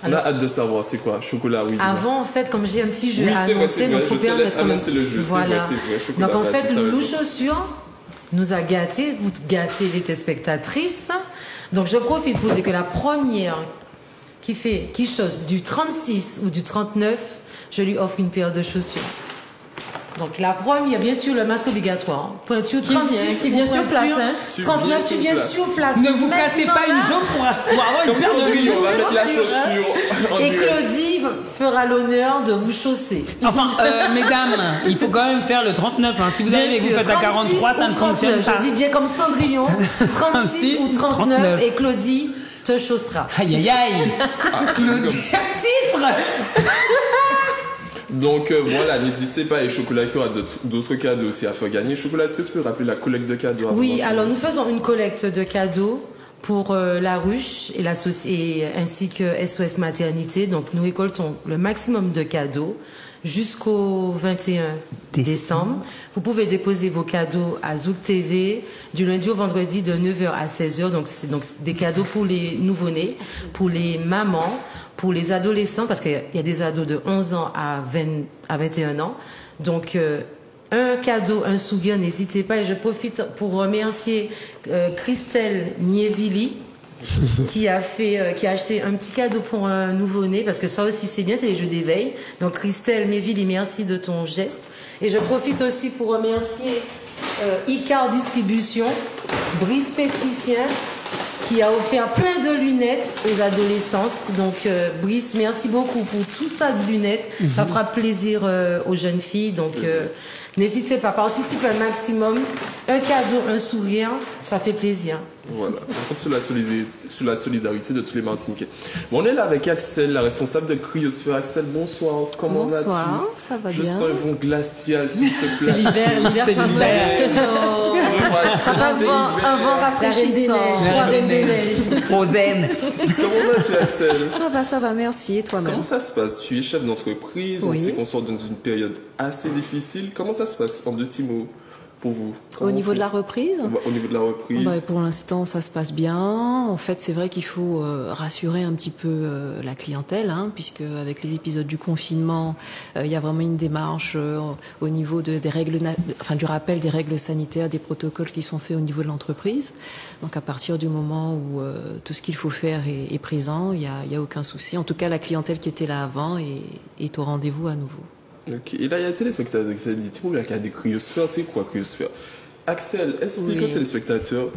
On a hâte de savoir, c'est quoi, chocolat, oui. Avant, en fait, comme j'ai un petit jeu oui, à annoncer, donc je te laisse annoncer le jeu, voilà. c'est vrai, chocolat. Donc en fait, Loulou Chaussures nous a gâtés, vous gâtez les téléspectatrices. Donc je profite pour dire que la première qui chausse du 36 ou du 39, je lui offre une paire de chaussures. Donc la première, bien sûr, le masque obligatoire. Pointure 36, qui vient sur place. Hein. 39, tu viens sur place. Ne vous cassez pas une jambe pour avoir une paire de on va mettre la chaussure. Et Claudie fera l'honneur de vous chausser. Enfin, mesdames, il faut quand même faire le 39. Hein. Si vous arrivez et que vous faites à 43, ça ne fonctionne pas. Je dis bien comme Cendrillon, 36 ou 39, et Claudie te chaussera. Aïe, aïe, aïe. Le titre. Donc voilà, n'hésitez pas, et Chocolat qui aura d'autres cadeaux aussi à faire gagner. Chocolat, est-ce que tu peux rappeler la collecte de cadeaux? Oui, alors nous faisons une collecte de cadeaux pour La Ruche et ainsi que SOS Maternité. Donc nous récoltons le maximum de cadeaux jusqu'au 21 décembre. Vous pouvez déposer vos cadeaux à Zouk TV du lundi au vendredi de 9h à 16h. Donc c'est des cadeaux pour les nouveau-nés, pour les mamans, pour les adolescents, parce qu'il y a des ados de 11 ans à 21 ans. Donc, un cadeau, un souvenir, n'hésitez pas. Et je profite pour remercier Christelle Mievili, qui a acheté un petit cadeau pour un nouveau-né, parce que ça aussi c'est bien, c'est les jeux d'éveil. Donc, Christelle Mievili, merci de ton geste. Et je profite aussi pour remercier Icar Distribution, Brice Pétricien, qui a offert plein de lunettes aux adolescentes. Donc, Brice, merci beaucoup pour tout ça de lunettes. Ça fera plaisir aux jeunes filles. Donc, n'hésitez pas, participez un maximum. Un cadeau, un sourire, ça fait plaisir. Voilà, on compte sur la solidarité de tous les Martiniquais. Bon, on est là avec Axel, la responsable de Cryosphère. Axel, bonsoir, comment vas-tu? Bonsoir, ça va bien. Je sens un vent glacial, s'il te plaît. C'est l'hiver, c'est l'hiver. Ça va, un vent rafraîchissant. Trois reines des neiges. Frozen. Comment vas-tu, Axel? Ça va, merci. Et toi-même? Comment ça se passe? Tu es chef d'entreprise, on sait qu'on sort dans une période assez difficile. Comment ça se passe en 2 petits mots? Pour vous. Au niveau de la reprise? Au niveau de la reprise. Pour l'instant, ça se passe bien. En fait, c'est vrai qu'il faut rassurer un petit peu la clientèle, hein, puisque avec les épisodes du confinement, il y a vraiment une démarche au niveau des règles, du rappel des règles sanitaires, des protocoles qui sont faits au niveau de l'entreprise. Donc, à partir du moment où tout ce qu'il faut faire est présent, il y a aucun souci. En tout cas, la clientèle qui était là avant est au rendez-vous à nouveau. Ok, et là il y a un téléspectateur qui s'est dit, Timo, il a dit Cryosphère, c'est quoi Cryosphère? Axel, explique aux téléspectateurs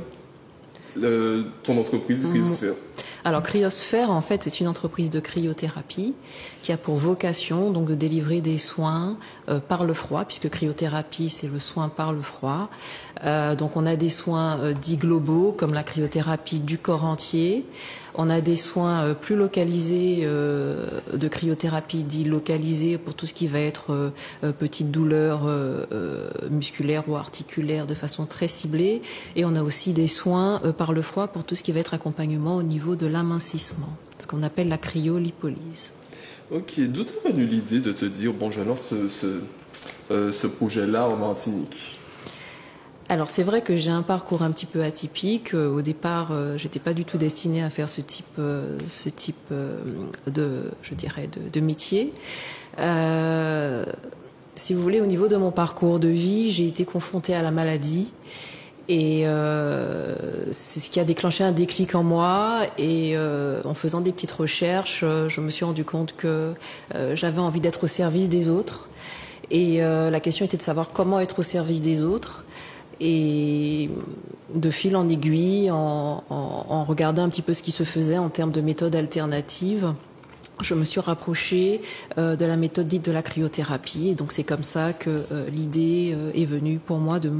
ton entreprise Cryosphère. Alors Cryosphère, en fait, c'est une entreprise de cryothérapie qui a pour vocation donc de délivrer des soins par le froid, puisque cryothérapie, c'est le soin par le froid. Donc on a des soins dits globaux, comme la cryothérapie du corps entier. On a des soins plus localisés de cryothérapie, dits localisés pour tout ce qui va être petites douleurs musculaires ou articulaires de façon très ciblée. Et on a aussi des soins par le froid pour tout ce qui va être accompagnement au niveau de l'amincissement, ce qu'on appelle la cryolipolyse. Ok, d'où t'es venue l'idée de te dire, bon, je lance ce projet-là en Martinique? Alors c'est vrai que j'ai un parcours un petit peu atypique. Au départ, j'étais pas du tout destinée à faire ce type de métier. Si vous voulez, au niveau de mon parcours de vie, j'ai été confrontée à la maladie. Et c'est ce qui a déclenché un déclic en moi. Et en faisant des petites recherches, je me suis rendu compte que j'avais envie d'être au service des autres. Et la question était de savoir comment être au service des autres. Et de fil en aiguille, en regardant un petit peu ce qui se faisait en termes de méthodes alternatives, je me suis rapprochée de la méthode dite de la cryothérapie. Et donc c'est comme ça que l'idée est venue pour moi de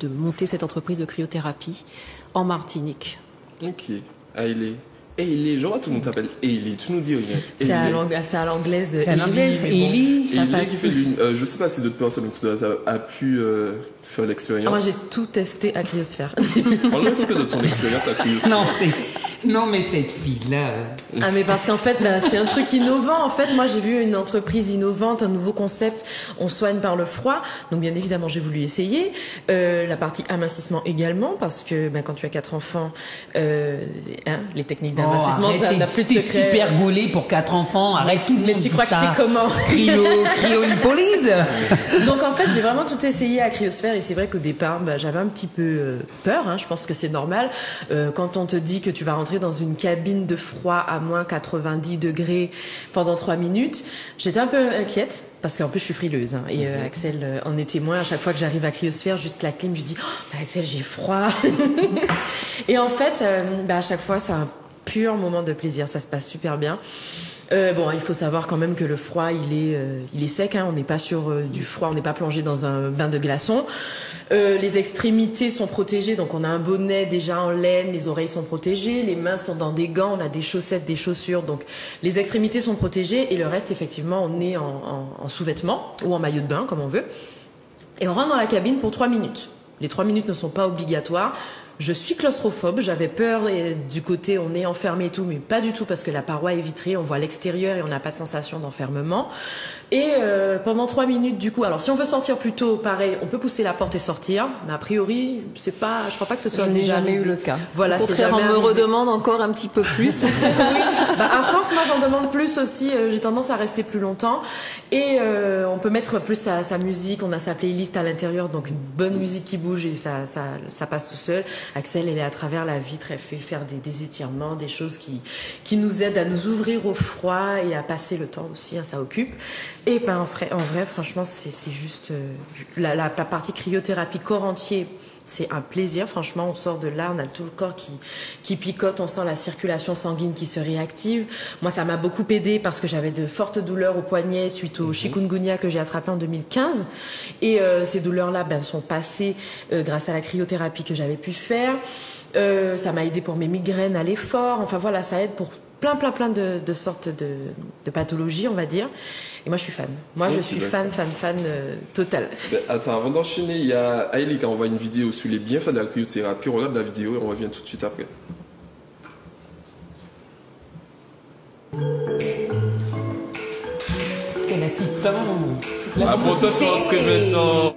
monter cette entreprise de cryothérapie en Martinique. Ok. Hailey. Hailey, genre tout le monde t'appelle Hailey, tu nous dis rien. C'est à l'anglaise. C'est à l'anglaise, Hailey, ça Hailey passe. qui fait je sais pas si d'autres personnes a pu faire l'expérience. Moi, j'ai tout testé à Cryosphère. Parle un petit peu de ton expérience à Cryosphère. Non, mais cette fille-là. Ah, mais parce qu'en fait, c'est un truc innovant. En fait, moi, j'ai vu une entreprise innovante, un nouveau concept. On soigne par le froid. Donc, bien évidemment, j'ai voulu essayer. La partie amincissement également, parce que quand tu as 4 enfants, les techniques d'amincissement, ça n'a plus de secret. T'es super gaulée pour 4 enfants. Arrête tout le monde. Mais tu crois que je fais comment? Cryolipolyse. Donc, en fait, j'ai vraiment tout essayé à Cryosphère. Et c'est vrai qu'au départ, j'avais un petit peu peur. Je pense que c'est normal. Quand on te dit que tu vas rentrer dans une cabine de froid à moins 90 degrés pendant 3 minutes, j'étais un peu inquiète parce qu'en plus je suis frileuse et Axel en est témoin. À chaque fois que j'arrive à Cryosphère, juste la clim, je dis Axel, j'ai froid. Et en fait, à chaque fois c'est un pur moment de plaisir, ça se passe super bien. Il faut savoir quand même que le froid, il est sec. On n'est pas sur du froid, on n'est pas plongé dans un bain de glaçons. Les extrémités sont protégées, donc on a un bonnet déjà en laine, les oreilles sont protégées, les mains sont dans des gants, on a des chaussettes, des chaussures, donc les extrémités sont protégées et le reste, effectivement, on est en sous-vêtements ou en maillot de bain, comme on veut. Et on rentre dans la cabine pour 3 minutes. Les 3 minutes ne sont pas obligatoires. Je suis claustrophobe, j'avais peur et du côté on est enfermé et tout, mais pas du tout parce que la paroi est vitrée, on voit l'extérieur et on n'a pas de sensation d'enfermement. Et pendant 3 minutes du coup, alors si on veut sortir plus tôt, pareil, on peut pousser la porte et sortir, mais a priori, je crois pas que ce soit Je n'ai déjà jamais arrivé. eu le cas. Voilà, Au contraire, on me redemande encore un petit peu plus. Oui, à force, moi j'en demande plus aussi, j'ai tendance à rester plus longtemps et on peut mettre plus sa musique, on a sa playlist à l'intérieur, donc une bonne musique qui bouge et ça passe tout seul. Axel, elle est à travers la vitre, elle fait faire des étirements, des choses qui nous aident à nous ouvrir au froid et à passer le temps aussi, ça occupe. Et en vrai, franchement, c'est juste la partie cryothérapie corps entier. C'est un plaisir, franchement, on sort de là, on a tout le corps qui picote, on sent la circulation sanguine qui se réactive. Moi, ça m'a beaucoup aidé parce que j'avais de fortes douleurs au poignet suite au chikungunya que j'ai attrapé en 2015. Et ces douleurs-là sont passées grâce à la cryothérapie que j'avais pu faire. Ça m'a aidé pour mes migraines à l'effort. Enfin voilà, ça aide pour plein de sortes de pathologies, on va dire. Et moi, je suis fan. Moi, je suis fan total. Attends, avant d'enchaîner, il y a Hailey qui a envoyé une vidéo sur les bienfaits de la cryothérapie. On regarde la vidéo et on revient tout de suite après. Quel assistant. Ah, pour toi, Florence Vincent.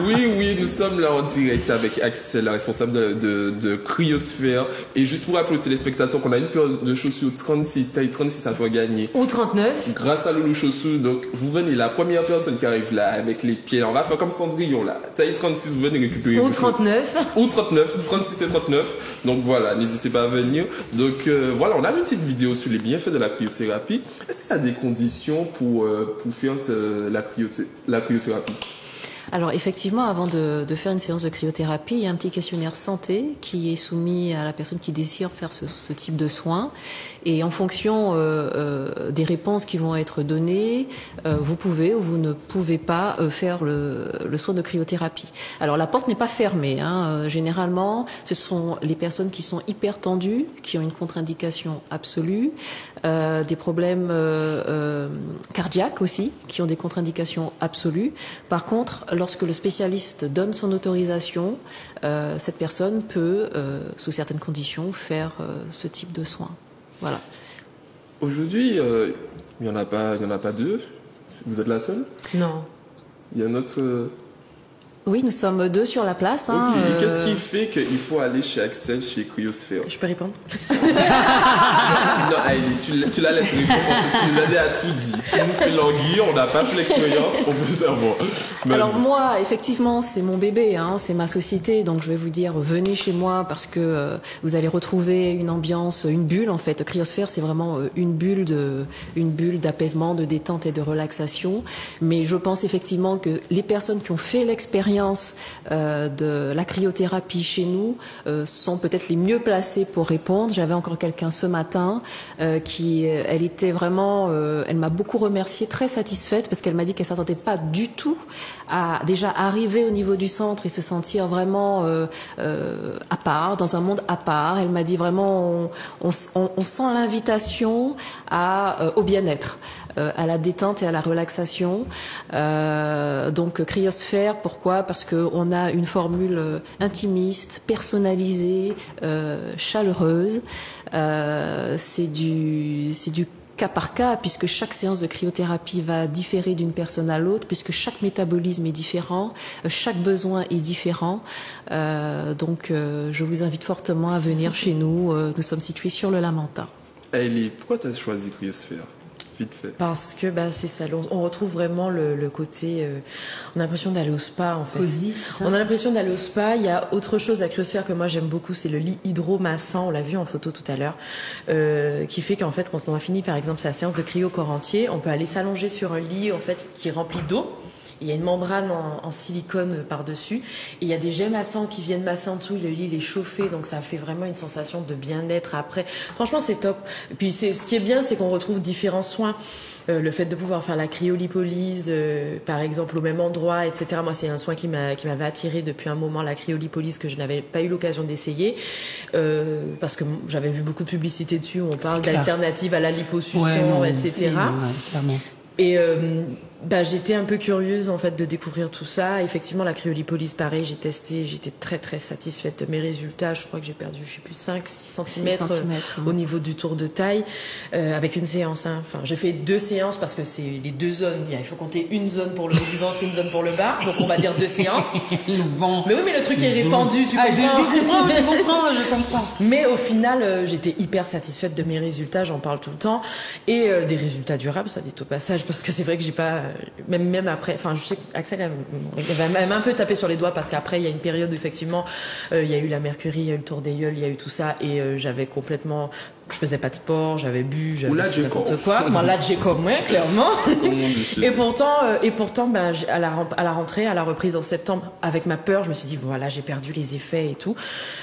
Oui, nous sommes là en direct avec Axel, la responsable de Cryosphère. Et juste pour rappeler aux téléspectateurs qu'on a une paire de chaussures 36, taille 36 à faire gagner. Ou 39. Grâce à Loulou Chaussures. Donc, vous venez, la première personne qui arrive là, avec les pieds, là, on va faire comme Cendrillon là. Taille 36, vous venez récupérer. Ou 39. Ou 39, 36 et 39. Donc voilà, n'hésitez pas à venir. Donc voilà, on a une petite vidéo sur les bienfaits de la cryothérapie. Est-ce qu'il y a des conditions pour faire la cryothérapie? Alors effectivement, avant de faire une séance de cryothérapie, il y a un petit questionnaire santé qui est soumis à la personne qui désire faire ce type de soins. Et en fonction des réponses qui vont être données, vous pouvez ou vous ne pouvez pas faire le soin de cryothérapie. Alors la porte n'est pas fermée. Généralement, ce sont les personnes qui sont hyper tendues, qui ont une contre-indication absolue, des problèmes cardiaques aussi, qui ont des contre-indications absolues. Par contre, lorsque le spécialiste donne son autorisation, cette personne peut, sous certaines conditions, faire ce type de soins. Voilà. Aujourd'hui, il y en a pas deux. Vous êtes la seule? Non. Il y a un autre. Oui, nous sommes 2 sur la place. Ok. Qu'est-ce qui fait qu'il faut aller chez Axel, chez Cryosphère? Je peux répondre? Non, allez, tu la laisses répondre parce que tu nous avais à tout dit. Tu nous fais languir, on n'a pas fait l'expérience, on veut savoir. Alors moi, effectivement, c'est mon bébé, c'est ma société, donc je vais vous dire, venez chez moi parce que vous allez retrouver une ambiance, une bulle en fait. Cryosphère, c'est vraiment une bulle d'apaisement, de détente et de relaxation. Mais je pense effectivement que les personnes qui ont fait l'expérience de la cryothérapie chez nous sont peut-être les mieux placées pour répondre. J'avais encore quelqu'un ce matin elle était vraiment, elle m'a beaucoup remerciée, très satisfaite parce qu'elle m'a dit qu'elle s'attendait pas du tout à déjà arriver au niveau du centre et se sentir vraiment à part, dans un monde à part. Elle m'a dit vraiment, on sent l'invitation au bien-être. À la détente et à la relaxation. Donc Cryosphère, pourquoi? Parce que on a une formule intimiste, personnalisée, chaleureuse. C'est du cas par cas, puisque chaque séance de cryothérapie va différer d'une personne à l'autre, puisque chaque métabolisme est différent, chaque besoin est différent. Donc je vous invite fortement à venir chez nous. Nous sommes situés sur le Lamentin. Ellie, pourquoi tu as choisi Cryosphère? Vite fait. Parce que c'est ça, on retrouve vraiment le côté, on a l'impression d'aller au spa en fait. Cosy, c'est ça. On a l'impression d'aller au spa. Il y a autre chose à Cryosphère que moi j'aime beaucoup, c'est le lit hydromassant, on l'a vu en photo tout à l'heure, qui fait qu'en fait quand on a fini par exemple sa séance de cryo corps entier, on peut aller s'allonger sur un lit en fait qui est rempli d'eau. Il y a une membrane en silicone par-dessus. Et il y a des jets massants qui viennent masser en dessous. Le lit, il est chauffé. Donc, ça fait vraiment une sensation de bien-être après. Franchement, c'est top. Et puis, ce qui est bien, c'est qu'on retrouve différents soins. Le fait de pouvoir faire la cryolipolyse, par exemple, au même endroit, etc. Moi, c'est un soin qui m'avait attiré depuis un moment, la cryolipolyse, que je n'avais pas eu l'occasion d'essayer. Parce que j'avais vu beaucoup de publicité dessus où on parle d'alternatives à la liposuction, etc. Oui, clairement. Et j'étais un peu curieuse en fait de découvrir tout ça. Effectivement, la cryolipolyse, pareil, j'ai testé, j'étais très très satisfaite de mes résultats. Je crois que j'ai perdu, 5-6 cm au niveau du tour de taille avec une séance. Enfin, j'ai fait 2 séances parce que c'est les 2 zones. Il faut compter une zone pour le haut du ventre, une zone pour le bas. Donc on va dire 2 séances. Mais oui, mais le truc est répandu, tu comprends. Je comprends. Mais au final, j'étais hyper satisfaite de mes résultats. J'en parle tout le temps et des résultats durables, ça dit au passage, parce que c'est vrai que j'ai pas même après, enfin je sais qu'Axel va un peu taper sur les doigts parce qu'après il y a une période où effectivement il y a eu la mercurie, il y a eu le tour des gueules, il y a eu tout ça et j'avais complètement, je faisais pas de sport, j'avais bu, j'avais fait n'importe quoi. Moi là j'ai comme moi clairement. Et pourtant à la rentrée, à la reprise en septembre, avec ma peur, je me suis dit voilà, j'ai perdu les effets et tout.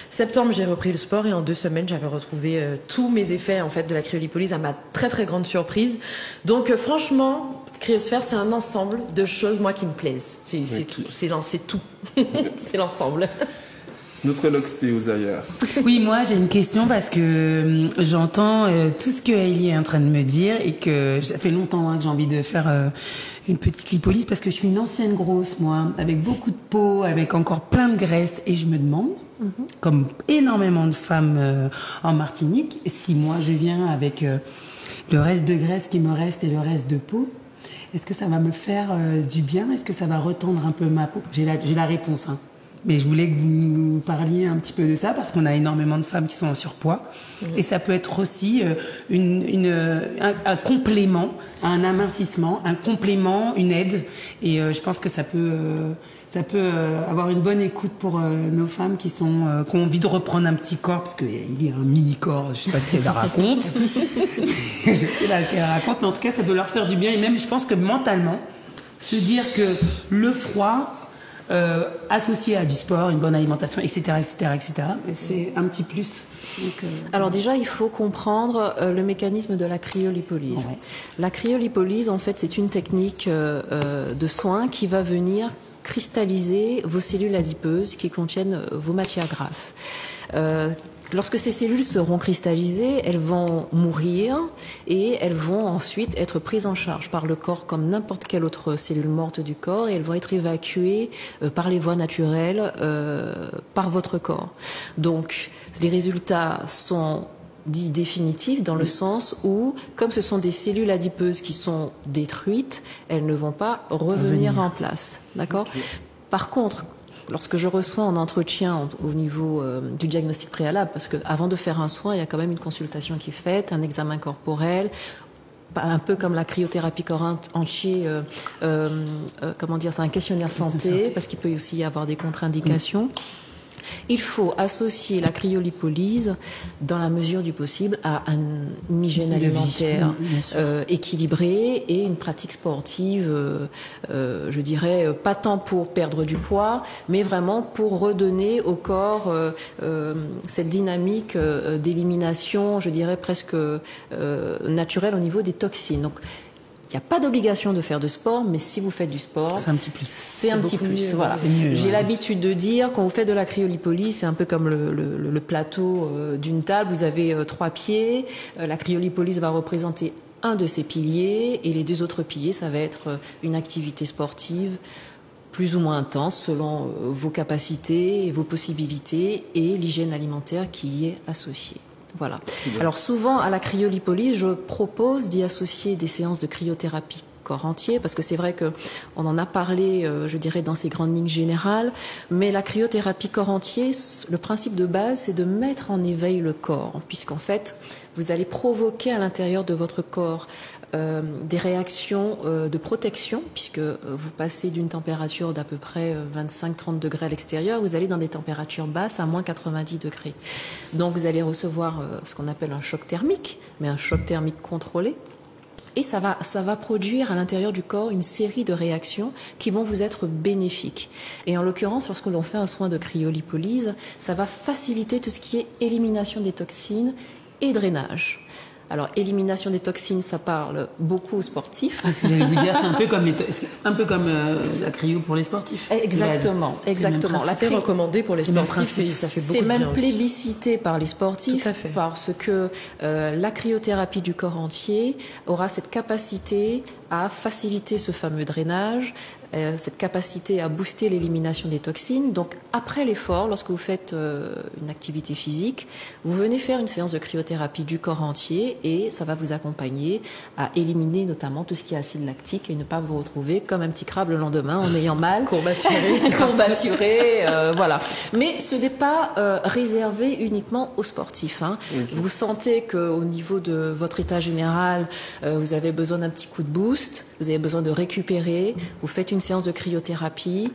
Septembre, j'ai repris le sport et en 2 semaines, j'avais retrouvé tous mes effets en fait de la cryolipolyse à ma très très grande surprise. Donc franchement, Cryosphère, c'est un ensemble de choses moi qui me plaisent. C'est tout, c'est tout. C'est l'ensemble. Notre Loxé aux ailleurs. Oui, moi j'ai une question parce que j'entends tout ce que Hailey est en train de me dire et que ça fait longtemps que j'ai envie de faire une petite lipolyse parce que je suis une ancienne grosse, moi, avec beaucoup de peau, avec encore plein de graisse et je me demande, comme énormément de femmes en Martinique, si moi je viens avec le reste de graisse qui me reste et le reste de peau, est-ce que ça va me faire du bien? Est-ce que ça va retendre un peu ma peau? J'ai la réponse, Mais je voulais que vous nous parliez un petit peu de ça parce qu'on a énormément de femmes qui sont en surpoids. Et ça peut être aussi un complément, un amincissement, un complément, une aide. Et je pense que ça peut avoir une bonne écoute pour nos femmes qui ont envie de reprendre un petit corps, parce qu'il y a un mini-corps, je sais pas ce qu'elle raconte. Je sais pas ce qu'elle raconte, mais en tout cas, ça peut leur faire du bien. Et même, je pense que mentalement, se dire que le froid associé à du sport, une bonne alimentation, etc., etc., etc. Mais c'est un petit plus. Donc, alors déjà, il faut comprendre le mécanisme de la cryolipolyse. Ouais. La cryolipolyse, en fait, c'est une technique de soin qui va venir cristalliser vos cellules adipeuses qui contiennent vos matières grasses. Lorsque ces cellules seront cristallisées, elles vont mourir et elles vont ensuite être prises en charge par le corps comme n'importe quelle autre cellule morte du corps et elles vont être évacuées par les voies naturelles par votre corps. Donc, les résultats sont dits définitifs dans le sens où, comme ce sont des cellules adipeuses qui sont détruites, elles ne vont pas revenir en place. D'accord ? Par contre, lorsque je reçois en entretien au niveau du diagnostic préalable, parce que avant de faire un soin, il y a quand même une consultation qui est faite, un examen corporel, un peu comme la cryothérapie corps entier, comment dire, c'est un questionnaire santé, parce qu'il peut aussi y avoir des contre-indications. Il faut associer la cryolipolyse dans la mesure du possible à une hygiène alimentaire équilibrée et une pratique sportive, je dirais, pas tant pour perdre du poids, mais vraiment pour redonner au corps cette dynamique d'élimination, je dirais presque naturelle au niveau des toxines. Donc, il n'y a pas d'obligation de faire de sport, mais si vous faites du sport, c'est un petit plus. C'est un petit plus. Mieux, voilà. J'ai l'habitude de dire, quand vous faites de la cryolipolyse, c'est un peu comme le plateau d'une table. Vous avez 3 pieds. La cryolipolyse va représenter un de ces piliers, et les 2 autres piliers, ça va être une activité sportive plus ou moins intense selon vos capacités et vos possibilités et l'hygiène alimentaire qui y est associée. Voilà. Alors souvent, à la cryolipolyse, je propose d'y associer des séances de cryothérapie corps entier, parce que c'est vrai que on en a parlé, je dirais, dans ces grandes lignes générales, mais la cryothérapie corps entier, le principe de base, c'est de mettre en éveil le corps, puisqu'en fait, vous allez provoquer à l'intérieur de votre corps des réactions de protection, puisque vous passez d'une température d'à peu près 25-30 degrés à l'extérieur, vous allez dans des températures basses à moins 90 degrés. Donc vous allez recevoir ce qu'on appelle un choc thermique, mais un choc thermique contrôlé. Et ça va produire à l'intérieur du corps une série de réactions qui vont vous être bénéfiques. Et en l'occurrence, lorsque l'on fait un soin de cryolipolyse, ça va faciliter tout ce qui est élimination des toxines et drainage. Alors, élimination des toxines, ça parle beaucoup aux sportifs. Ce que j'allais vous dire, c'est un peu comme la cryo pour les sportifs. Exactement, exactement. C'est recommandé pour les sportifs et ça fait beaucoup de bien. C'est même plébiscité par les sportifs parce que la cryothérapie du corps entier aura cette capacité à faciliter ce fameux drainage, cette capacité à booster l'élimination des toxines. Donc après l'effort, lorsque vous faites une activité physique, vous venez faire une séance de cryothérapie du corps entier et ça va vous accompagner à éliminer notamment tout ce qui est acide lactique et ne pas vous retrouver comme un petit crabe le lendemain en ayant mal, courbaturé, voilà. Mais ce n'est pas réservé uniquement aux sportifs. Hein. Vous sentez qu'au niveau de votre état général, vous avez besoin d'un petit coup de boost. Vous avez besoin de récupérer, vous faites une séance de cryothérapie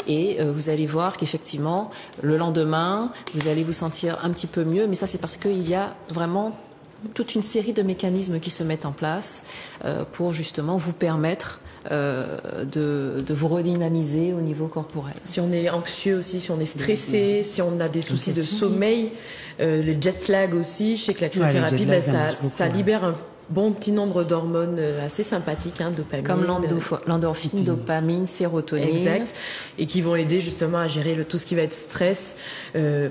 et vous allez voir qu'effectivement, le lendemain, vous allez vous sentir un petit peu mieux, mais ça c'est parce qu'il y a vraiment toute une série de mécanismes qui se mettent en place pour justement vous permettre de vous redynamiser au niveau corporel. Si on est anxieux aussi, si on est stressé, si on a des soucis de sommeil, le jet lag aussi, je sais que la cryothérapie, ça libère un bon petit nombre d'hormones assez sympathiques, hein, dopamine. Comme l'endorphine, dopamine, sérotonine. Exact. Et qui vont aider justement à gérer tout ce qui va être stress,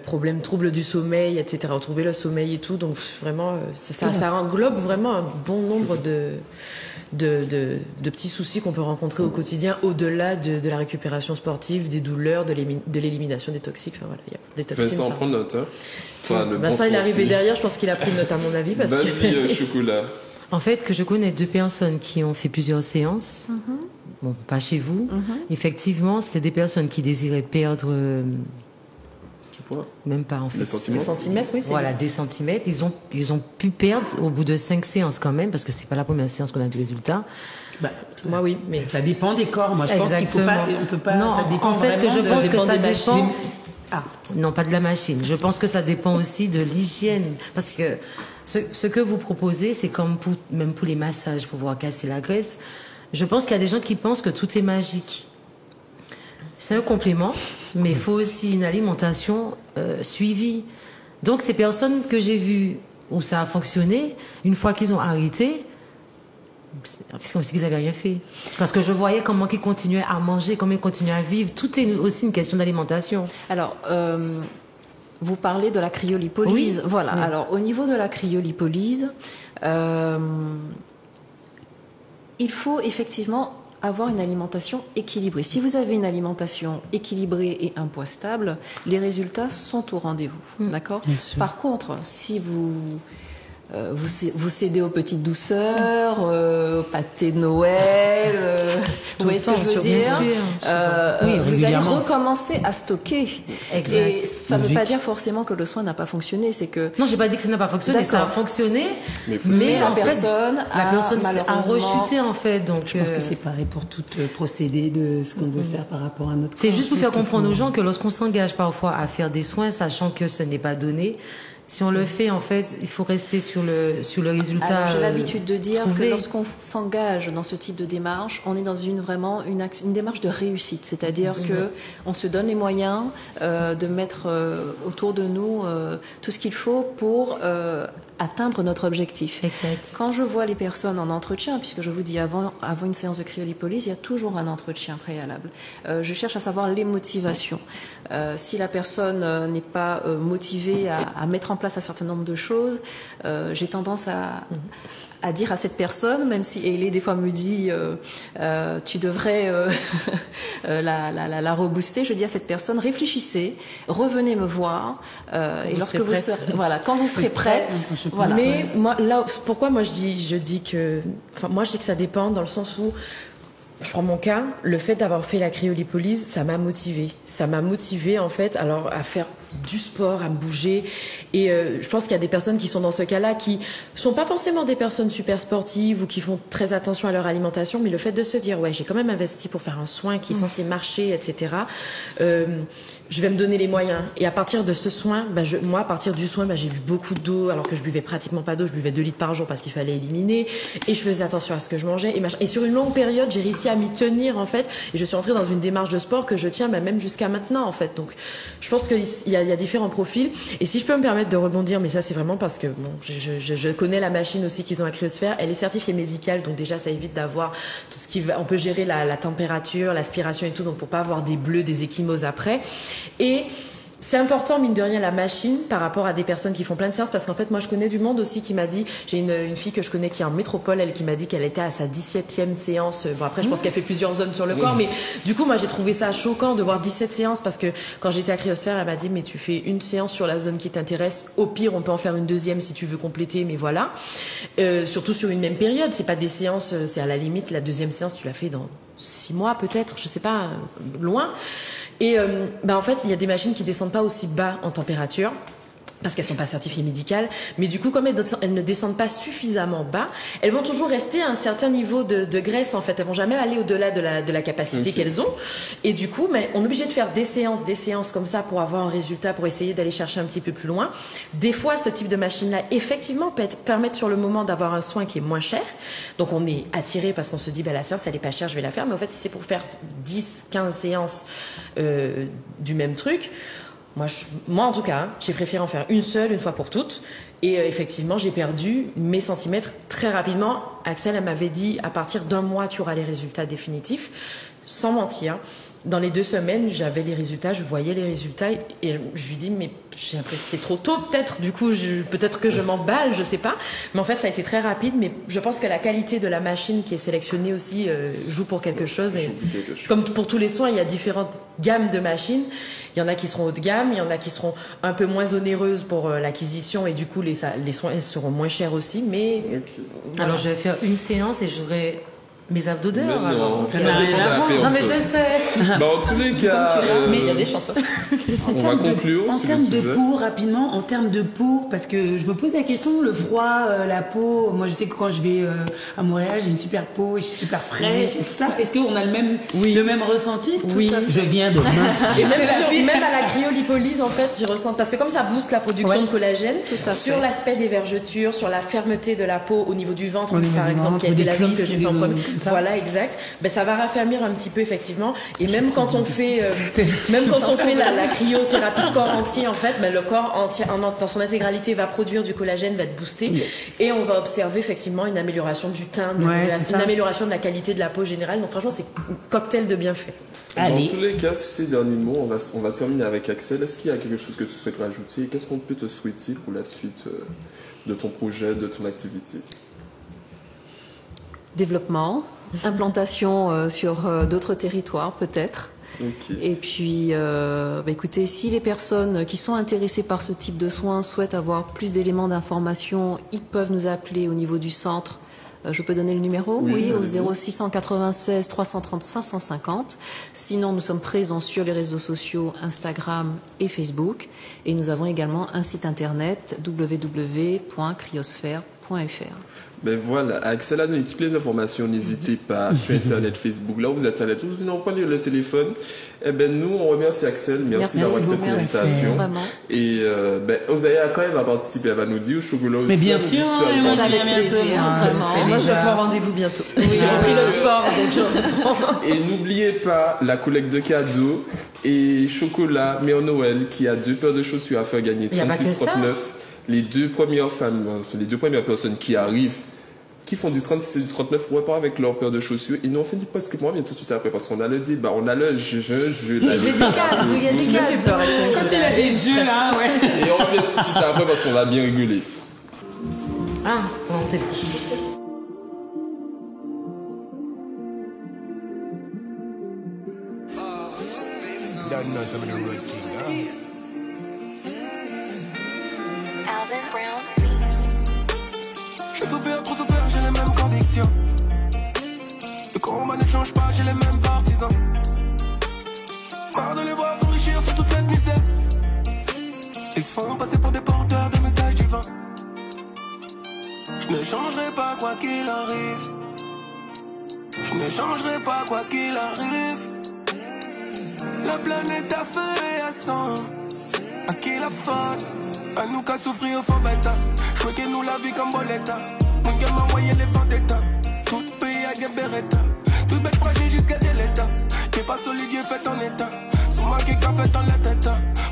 problèmes, troubles du sommeil, etc. Retrouver le sommeil et tout. Donc vraiment, ça englobe vraiment un bon nombre de petits soucis qu'on peut rencontrer au quotidien, au-delà de la récupération sportive, des douleurs, de l'élimination des toxiques. Enfin, voilà, il y a des toxines. Vincent, prends note. Hein. Vincent, il est arrivé derrière, je pense qu'il a pris note à mon avis. Vas-y, Chocolat. En fait, que je connais 2 personnes qui ont fait plusieurs séances. Bon, pas chez vous. Effectivement, c'était des personnes qui désiraient perdre... même pas en fait. Des centimètres. Des centimètres, oui. Voilà, des centimètres. Ils ont pu perdre au bout de 5 séances quand même, parce que c'est pas la première séance qu'on a du résultat. Moi oui, mais ça dépend des corps. Moi, je pense qu'il faut pas, on peut pas. Non, ça dépend en fait, vraiment je pense que ça dépend. Ah. Non, pas de la machine. Je pense que ça dépend aussi de l'hygiène, parce que ce que vous proposez, c'est comme même pour les massages, pour pouvoir casser la graisse. Je pense qu'il y a des gens qui pensent que tout est magique. c'est un complément, mais il faut aussi une alimentation suivie. Donc, ces personnes que j'ai vues où ça a fonctionné, une fois qu'ils ont arrêté, c'est comme si ils n'avaient rien fait. Parce que je voyais comment ils continuaient à manger, comment ils continuaient à vivre. Tout est aussi une question d'alimentation. Alors, vous parlez de la cryolipolyse. Oui. Voilà. Oui. Alors, au niveau de la cryolipolyse, il faut effectivement avoir une alimentation équilibrée. Si vous avez une alimentation équilibrée et un poids stable, les résultats sont au rendez-vous. D'accord ? Par contre, si vous cédez aux petites douceurs, au pâté de Noël, vous voyez ce que je veux dire ? Vous allez recommencer à stocker. Exact. Et ça ne veut pas dire forcément que le soin n'a pas fonctionné, c'est que... Non, j'ai pas dit que ça n'a pas fonctionné, ça a fonctionné, mais la personne a malheureusement rechuté en fait. Donc, je pense que c'est pareil pour tout procédé de ce qu'on veut faire par rapport à notre corps. C'est juste pour faire comprendre aux gens que lorsqu'on s'engage parfois à faire des soins, sachant que ce n'est pas donné, si on le fait, en fait, il faut rester sur le résultat. Alors, j'ai l'habitude de dire trouvé. que lorsqu'on s'engage dans ce type de démarche, on est dans une démarche de réussite. C'est-à-dire que on se donne les moyens de mettre autour de nous tout ce qu'il faut pour atteindre notre objectif. Exact. Quand je vois les personnes en entretien, puisque je vous dis avant une séance de cryolipolyse, il y a toujours un entretien préalable. Je cherche à savoir les motivations. Si la personne n'est pas motivée à mettre en place un certain nombre de choses, j'ai tendance à dire à cette personne, même si Ailey des fois me dit tu devrais la rebooster, je dis à cette personne, réfléchissez, revenez me voir et lorsque vous serez quand vous serez prête. Voilà. Mais moi là, pourquoi moi je dis que ça dépend dans le sens où je prends mon cas, le fait d'avoir fait la cryolipolyse, ça m'a motivée. Ça m'a motivée en fait alors à faire du sport, à me bouger. Et je pense qu'il y a des personnes qui sont dans ce cas-là qui sont pas forcément des personnes super sportives ou qui font très attention à leur alimentation, mais le fait de se dire ouais, j'ai quand même investi pour faire un soin qui est censé marcher, etc. Je vais me donner les moyens. Et à partir de ce soin, à partir du soin, j'ai bu beaucoup d'eau, alors que je buvais pratiquement pas d'eau. Je buvais 2 litres par jour parce qu'il fallait éliminer. Et je faisais attention à ce que je mangeais. Et sur une longue période, j'ai réussi à m'y tenir, en fait. Et je suis entrée dans une démarche de sport que je tiens même jusqu'à maintenant, en fait. Donc, je pense qu'il y a différents profils. Et si je peux me permettre de rebondir, mais ça, c'est vraiment parce que, je connais la machine aussi qu'ils ont à Cryosphère. Elle est certifiée médicale. Donc, déjà, ça évite d'avoir tout ce qui va, on peut gérer la température, l'aspiration et tout. Donc, pour pas avoir des bleus, des ecchymoses après. Et c'est important, mine de rien, la machine par rapport à des personnes qui font plein de séances, parce qu'en fait, moi, je connais du monde aussi qui m'a dit, j'ai une fille que je connais qui est en métropole, elle qui m'a dit qu'elle était à sa 17e séance. Bon, après, je pense qu'elle fait plusieurs zones sur le corps, mais du coup, moi, j'ai trouvé ça choquant de voir 17 séances, parce que quand j'étais à Cryosphère, elle m'a dit, mais tu fais une séance sur la zone qui t'intéresse, au pire, on peut en faire une deuxième si tu veux compléter, mais voilà. Surtout sur une même période, c'est pas des séances, c'est à la limite, la deuxième séance, tu l'as fait dans 6 mois peut-être, je sais pas, loin. Et en fait, il y a des machines qui descendent pas aussi bas en température parce qu'elles sont pas certifiées médicales, mais du coup, comme elles ne descendent pas suffisamment bas, elles vont toujours rester à un certain niveau de graisse, en fait. Elles vont jamais aller au-delà de la capacité qu'elles ont. Et du coup, on est obligé de faire des séances comme ça pour avoir un résultat, pour essayer d'aller chercher un petit peu plus loin. Des fois, ce type de machine-là, effectivement, peut permettre sur le moment d'avoir un soin qui est moins cher. Donc, on est attiré parce qu'on se dit, la séance, elle est pas chère, je vais la faire. Mais en fait, si c'est pour faire 10, 15 séances du même truc, moi, en tout cas, j'ai préféré en faire une seule, une fois pour toutes. Et effectivement, j'ai perdu mes centimètres très rapidement. Axel, elle m'avait dit, à partir d'1 mois, tu auras les résultats définitifs. Sans mentir, dans les 2 semaines, j'avais les résultats, je voyais les résultats. Et je lui dis, mais j'ai l'impression que c'est trop tôt, peut-être. Du coup, peut-être que je m'emballe, je sais pas. Mais en fait, ça a été très rapide. Mais je pense que la qualité de la machine qui est sélectionnée aussi joue pour quelque chose. Et comme pour tous les soins, il y a différentes gammes de machines. Il y en a qui seront haut de gamme, il y en a qui seront un peu moins onéreuses pour l'acquisition et du coup les soins seront moins chers aussi. Mais voilà. Alors je vais faire une séance et j'aurai mes abdos dehors. Mais non, ça n'a rien à voir. Non mais je sais. En tous les cas, mais il y a des chances. On va conclure. En termes de peau, rapidement, en termes de peau, parce que je me pose la question, le froid, la peau. Moi, je sais que quand je vais à Montréal, j'ai une super peau, je suis super fraîche et tout ça. Est-ce qu'on a le même ressenti? Oui. Je viens demain. Et même à la cryolipolyse, en fait, j'y ressens parce que comme ça booste la production de collagène, sur l'aspect des vergetures, sur la fermeté de la peau au niveau du ventre, par exemple, qui a été la zone que j'ai fait en premier. ça. Voilà, exact. Ben, ça va raffermir un petit peu, effectivement. Et même quand on fait, la cryothérapie corps entier, en fait, ben, le corps entier, dans son intégralité, va produire du collagène, va être boosté. Yes. Et on va observer, effectivement, une amélioration du teint, une amélioration de la qualité de la peau générale. Donc, franchement, c'est un cocktail de bienfaits. Dans tous les cas, sur ces derniers mots, on va terminer avec Axel. Est-ce qu'il y a quelque chose que tu souhaites rajouter? Qu'est-ce qu'on peut te souhaiter pour la suite de ton projet, de ton activité? Développement, implantation sur d'autres territoires peut-être. Okay. Et puis, écoutez, si les personnes qui sont intéressées par ce type de soins souhaitent avoir plus d'éléments d'information, ils peuvent nous appeler au niveau du centre. Je peux donner le numéro? Oui, au 0696 330 550. Sinon, nous sommes présents sur les réseaux sociaux Instagram et Facebook. Et nous avons également un site internet www.cryosphère.fr. Ben voilà, Axel a donné toutes les informations, n'hésitez pas, sur Internet, Facebook, là où vous êtes à l'aise, vous n'en prenez le téléphone. Eh ben nous, on remercie Axel, merci d'avoir accepté l'invitation. Et Osaïa quand même va participer, elle va nous dire au chocolat aussi. Mais bien sûr, moi avec plaisir. Moi je prends rendez-vous bientôt. Oui, j'ai repris le sport, donc je reprends. Et n'oubliez pas la collecte de cadeaux et chocolat Mère Noël qui a 2 paires de chaussures à faire gagner 36,39. Les 2 premières femmes, les 2 premières personnes qui arrivent, qui font du 36 et du 39 repartent avec leur paire de chaussures. Et nous on fait dit presque moi bien tout de suite après parce qu'on a le débat, on a le jeu. Il y a des cadres. Quand il a des jeux là, ouais. Et on revient tout de suite après parce qu'on va bien rigoler. Ah, on t'écoute. Alvin Brown. J'ai souffert, trop souffert, j'ai les mêmes convictions. Le combat ne change pas, j'ai les mêmes partisans. Marre de les voir s'enrichir sur toute cette misère. Ils se font passer pour des porteurs de messages divins. Je ne changerai pas quoi qu'il arrive. Je ne changerai pas quoi qu'il arrive. La planète a feu et à sang. À qui la faute? À nous qu'à souffrir au fond bêta. Jouer nous la vie comme Boletta. Mon gars m'a envoyé les vendettas. Tout pays à Guéberetta. Tout bête fragile jusqu'à des l'état. T'es pas solide, fait en état. Son mal qui a fait en la tête.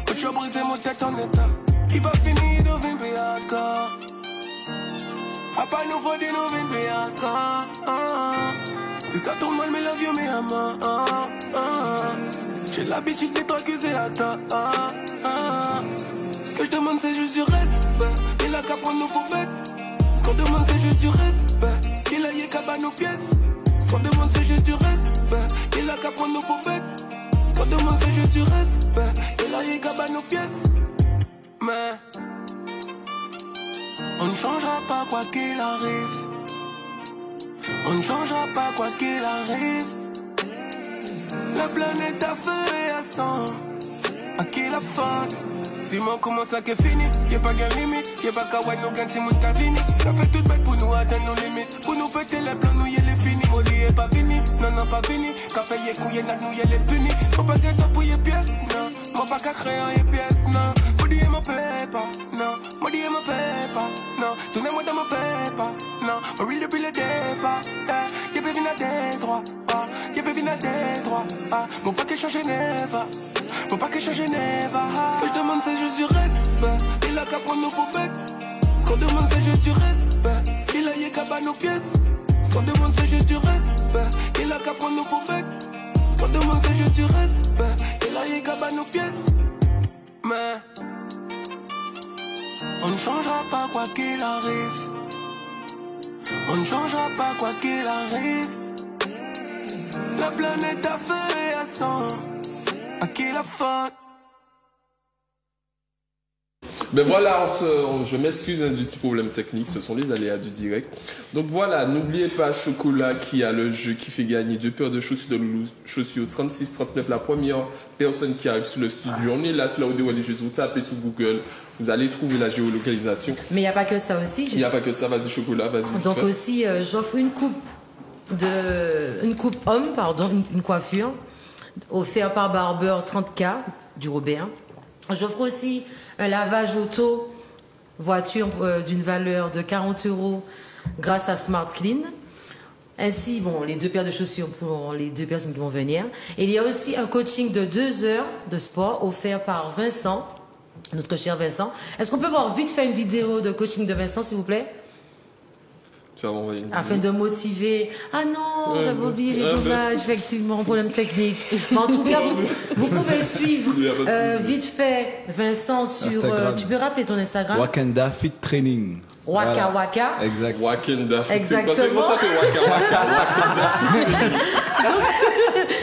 Quand tu as brisé mon tête en état. Il va finir de vin plus hardcore. A pas nous faut dire nous vin plus hardcore. Si ça tourne mal, mais la vie mais à main. J'ai l'habitude d'être accusé à ta. Ce que je demande c'est juste du respect. Il a qu'à prendre nos pour bêtes. Ce qu'on demande c'est juste du respect. Il a yé qu'à battre nos pièces. Ce qu'on demande c'est juste du respect. Il a qu'à prendre nos pour bêtes. Ce qu'on demande c'est juste du respect. Il a yé qu'à battre nos pièces. Mais on ne changera pas quoi qu'il arrive. On ne changera pas quoi qu'il arrive. La planète a feu et à sang. À qui la faute? Dis-moi comment ça qu'est fini. Y'a pas gain limite. Y'a pas qu'à nous gagne si mon Calvini. T'as fait toute bête pour nous atteindre nos limites. Pour nous péter les plans, nous y'a les finis. Maudit est pas fini. Non, non, pas fini. Café y'a couillé, nous y'a les punis. Faut pas qu'être pour y'a pièces. Non. Moi pas qu'à créer y'a pièces. Non. Maudit est mon pépa. Non. Maudit est mon pépa. Non. Tournez-moi dans mon pépa. Non. On real depuis le départ. Y'a pas vina Détroit. Y'a pas vina Détroit. Mon pas qu'à changer Neva. Mon pas qu'à changer Neva. Ce que je demande c'est juste du respect. Il a qu'à prendre nos pour bêtes. Ce qu'on demande c'est juste du respect. Il a yé qu'à battre nos pièces. Ce qu'on demande c'est juste du respect. Il a qu'à prendre nos pour bêtes. Ce qu'on demande c'est juste du respect. Il a yé qu'à battre nos pièces. Mais on ne changera pas quoi qu'il arrive. On ne changera pas quoi qu'il arrive. La planète a feu et à sang. À qui la faute? Ben voilà, je m'excuse du petit problème technique, ce sont les aléas du direct. Donc voilà, n'oubliez pas Chocolat qui a le jeu qui fait gagner 2 paires de chaussures de Loulou, chaussures 36-39. La première personne qui arrive sur le studio, on est là sur la audio religieuse, vous tapez sur Google, vous allez trouver la géolocalisation. Mais il n'y a pas que ça aussi. Il n'y a pas que ça, vas-y Chocolat, vas-y. Donc aussi, j'offre une coupe homme, une coiffure, offerte par Barber 30K du Robert. J'offre aussi un lavage auto voiture d'une valeur de 40 € grâce à Smart Clean. Ainsi, bon, les 2 paires de chaussures pour les 2 personnes qui vont venir. Et il y a aussi un coaching de 2 heures de sport offert par Vincent, notre cher Vincent. Est-ce qu'on peut voir vite fait une vidéo de coaching de Vincent, s'il vous plaît? Tu vas m'envoyer une Afin vidéo. de motiver. Ah non, j'avais oublié les dommages, effectivement, problème technique. Mais en tout cas, vous pouvez suivre vite fait Vincent sur... tu peux rappeler ton Instagram? Wakanda Fit Training. Waka Voilà. Waka. Exact. Wakanda. Exactement. C'est pour ça que Waka.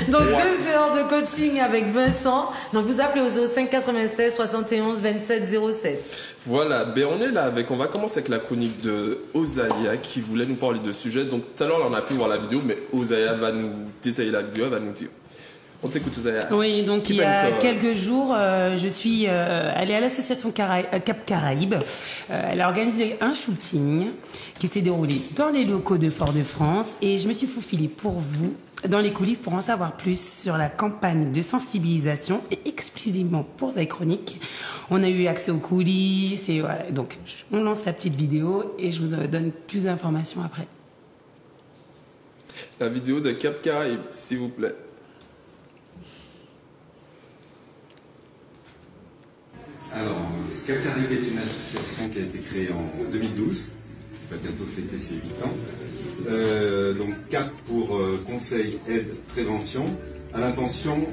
Donc 2 heures de coaching avec Vincent. Donc vous appelez au 05 96 71 27 07. Voilà, ben on est là avec, on va commencer avec la chronique de Osaïa qui voulait nous parler de sujet. Donc tout à l'heure on a pu voir la vidéo, mais Osaïa va nous détailler la vidéo, elle va nous dire. On t'écoute Osaïa. Oui, donc il y a quelques jours, je suis allée à l'association Cap Caraïbes. Elle a organisé un shooting qui s'est déroulé dans les locaux de Fort-de-France et je me suis faufilée pour vous dans les coulisses pour en savoir plus sur la campagne de sensibilisation et exclusivement pour Zai Chronique. On a eu accès aux coulisses et voilà. Donc on lance la petite vidéo et je vous donne plus d'informations après. La vidéo de Cap Caraïbes, s'il vous plaît. Alors, Cap Caraïbes est une association qui a été créée en 2012, qui va bientôt fêter ses 8 ans. Donc CAP pour Conseil, Aide, Prévention, à l'intention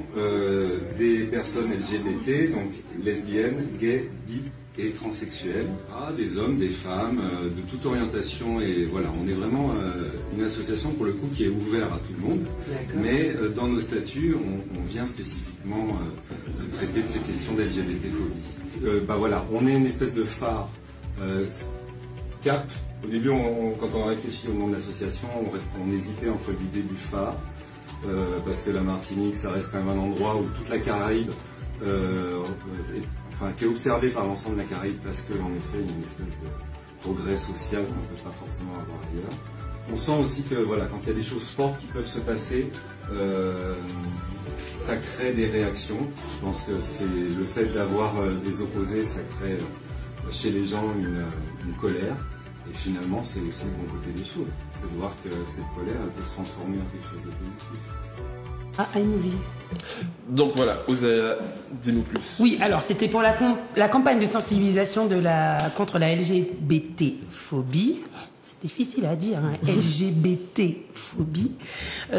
des personnes LGBT, donc lesbiennes, gays, bi et transsexuels, des hommes, des femmes, de toute orientation. Et voilà, on est vraiment une association pour le coup qui est ouverte à tout le monde. Mais dans nos statuts, on vient spécifiquement traiter de ces questions d'LGBT-phobie. Voilà, on est une espèce de phare. CAP, au début, quand on a réfléchi au nom de l'association, on hésitait entre l'idée du phare, parce que la Martinique, ça reste quand même un endroit où toute la Caraïbe qui est observé par l'ensemble de la Caraïbe, parce qu'en effet, il y a une espèce de progrès social qu'on ne peut pas forcément avoir ailleurs. On sent aussi que voilà, quand il y a des choses fortes qui peuvent se passer, ça crée des réactions. Je pense que c'est le fait d'avoir des opposés, ça crée chez les gens une colère. Et finalement, c'est aussi le bon côté des choses. C'est de voir que cette colère, elle peut se transformer en quelque chose de positif. iMovie. Donc voilà, Osaïa, dis-nous plus. Oui, alors c'était pour la campagne de sensibilisation contre la LGBT-phobie. C'est difficile à dire, hein, LGBT-phobie.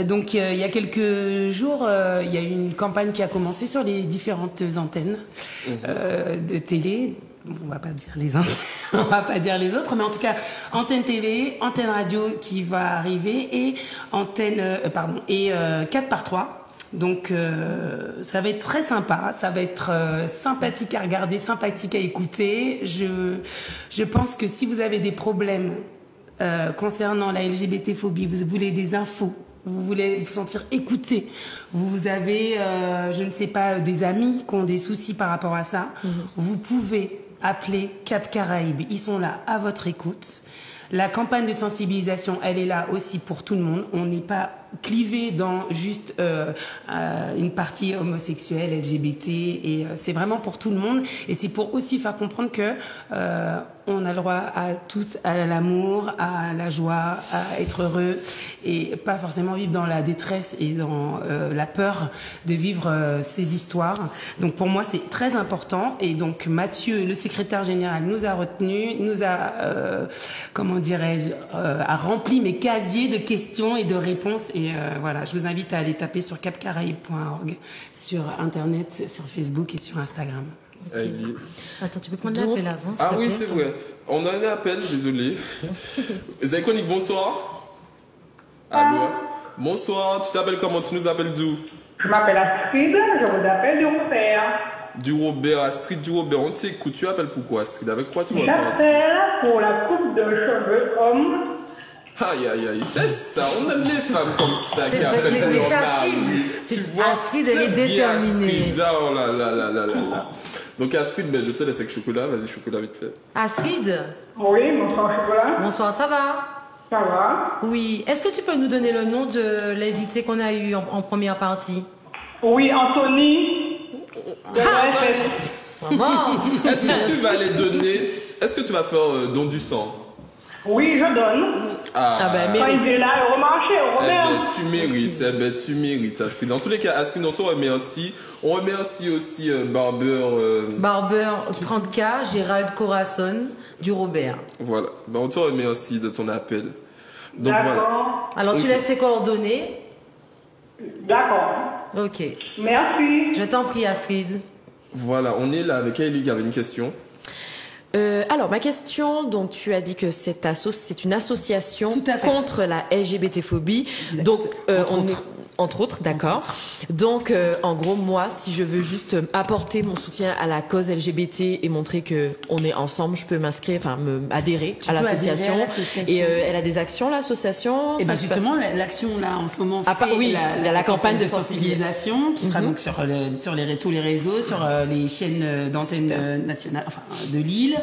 Donc il y a quelques jours, il y a eu une campagne qui a commencé sur les différentes antennes de télé. On va pas dire les uns, on va pas dire les autres, mais en tout cas antenne télé, antenne radio qui va arriver et antenne 4x3. Donc ça va être très sympa, ça va être sympathique à regarder, sympathique à écouter. Je pense que si vous avez des problèmes concernant la LGBT-phobie, vous voulez des infos, vous voulez vous sentir écouté, vous avez, je ne sais pas, des amis qui ont des soucis par rapport à ça, vous pouvez appeler Cap Caraïbes. Ils sont là à votre écoute. La campagne de sensibilisation, elle est là aussi pour tout le monde. On n'est pas clivé dans juste une partie homosexuelle, LGBT, et c'est vraiment pour tout le monde. Et c'est pour aussi faire comprendre que on a le droit à tout, à l'amour, à la joie, à être heureux, et pas forcément vivre dans la détresse et dans la peur de vivre ces histoires. Donc pour moi, c'est très important. Et donc Mathieu, le secrétaire général, nous a retenus, nous a, a rempli mes casiers de questions et de réponses. Et voilà, je vous invite à aller taper sur capcaraïbes.org sur Internet, sur Facebook et sur Instagram. Okay. Attends, tu peux prendre l'appel avant? Ah oui, c'est vrai. On a un appel, désolé. Zai Chronique, bonsoir. Allô? Bonsoir, tu t'appelles comment? Tu nous appelles d'où? Je m'appelle Astrid, je vous appelle du Robert. Du Robert, Astrid du Robert, on t'écoute. Tu appelles pourquoi, Astrid? Avec quoi tu vas parler? J'appelle pour la coupe de cheveux homme. Aïe, aïe, aïe, c'est ça, on aime les femmes comme ça qui vrai, appellent mais leur c'est mari. Tu vois, Astrid, elle est déterminée. Astrid, oh là là là là là. Donc Astrid, je te laisse avec Chocolat, vas-y Chocolat vite fait. Astrid? Oui, bonsoir Chocolat. Bonsoir, ça va? Ça va? Oui, est-ce que tu peux nous donner le nom de l'invité qu'on a eu en première partie? Oui, Anthony. Est-ce que tu vas les donner, est-ce que tu vas faire don du sang? Oui, je donne. Quand il est là, il remarche, tu mérites, Astrid. Dans tous les cas, Astrid, on te remercie. On remercie aussi Barber 30K, Gérald Corazon, du Robert. Voilà. On te remercie de ton appel. Donc voilà. Alors tu laisses tes coordonnées. D'accord. Ok. Merci. Je t'en prie, Astrid. Voilà, on est là avec Aïli qui avait une question. Alors, ma question, donc tu as dit que c'est une association contre la LGBT-phobie. Donc, on est... Entre autres, d'accord. Donc, en gros, moi, si je veux juste apporter mon soutien à la cause LGBT et montrer que on est ensemble, je peux m'inscrire, adhérer à l'association. Et elle a des actions, l'association. Et ben justement, l'action là en ce moment, c'est la campagne de sensibilisation qui sera donc sur tous les réseaux, sur les chaînes d'antenne nationale, enfin de Lille,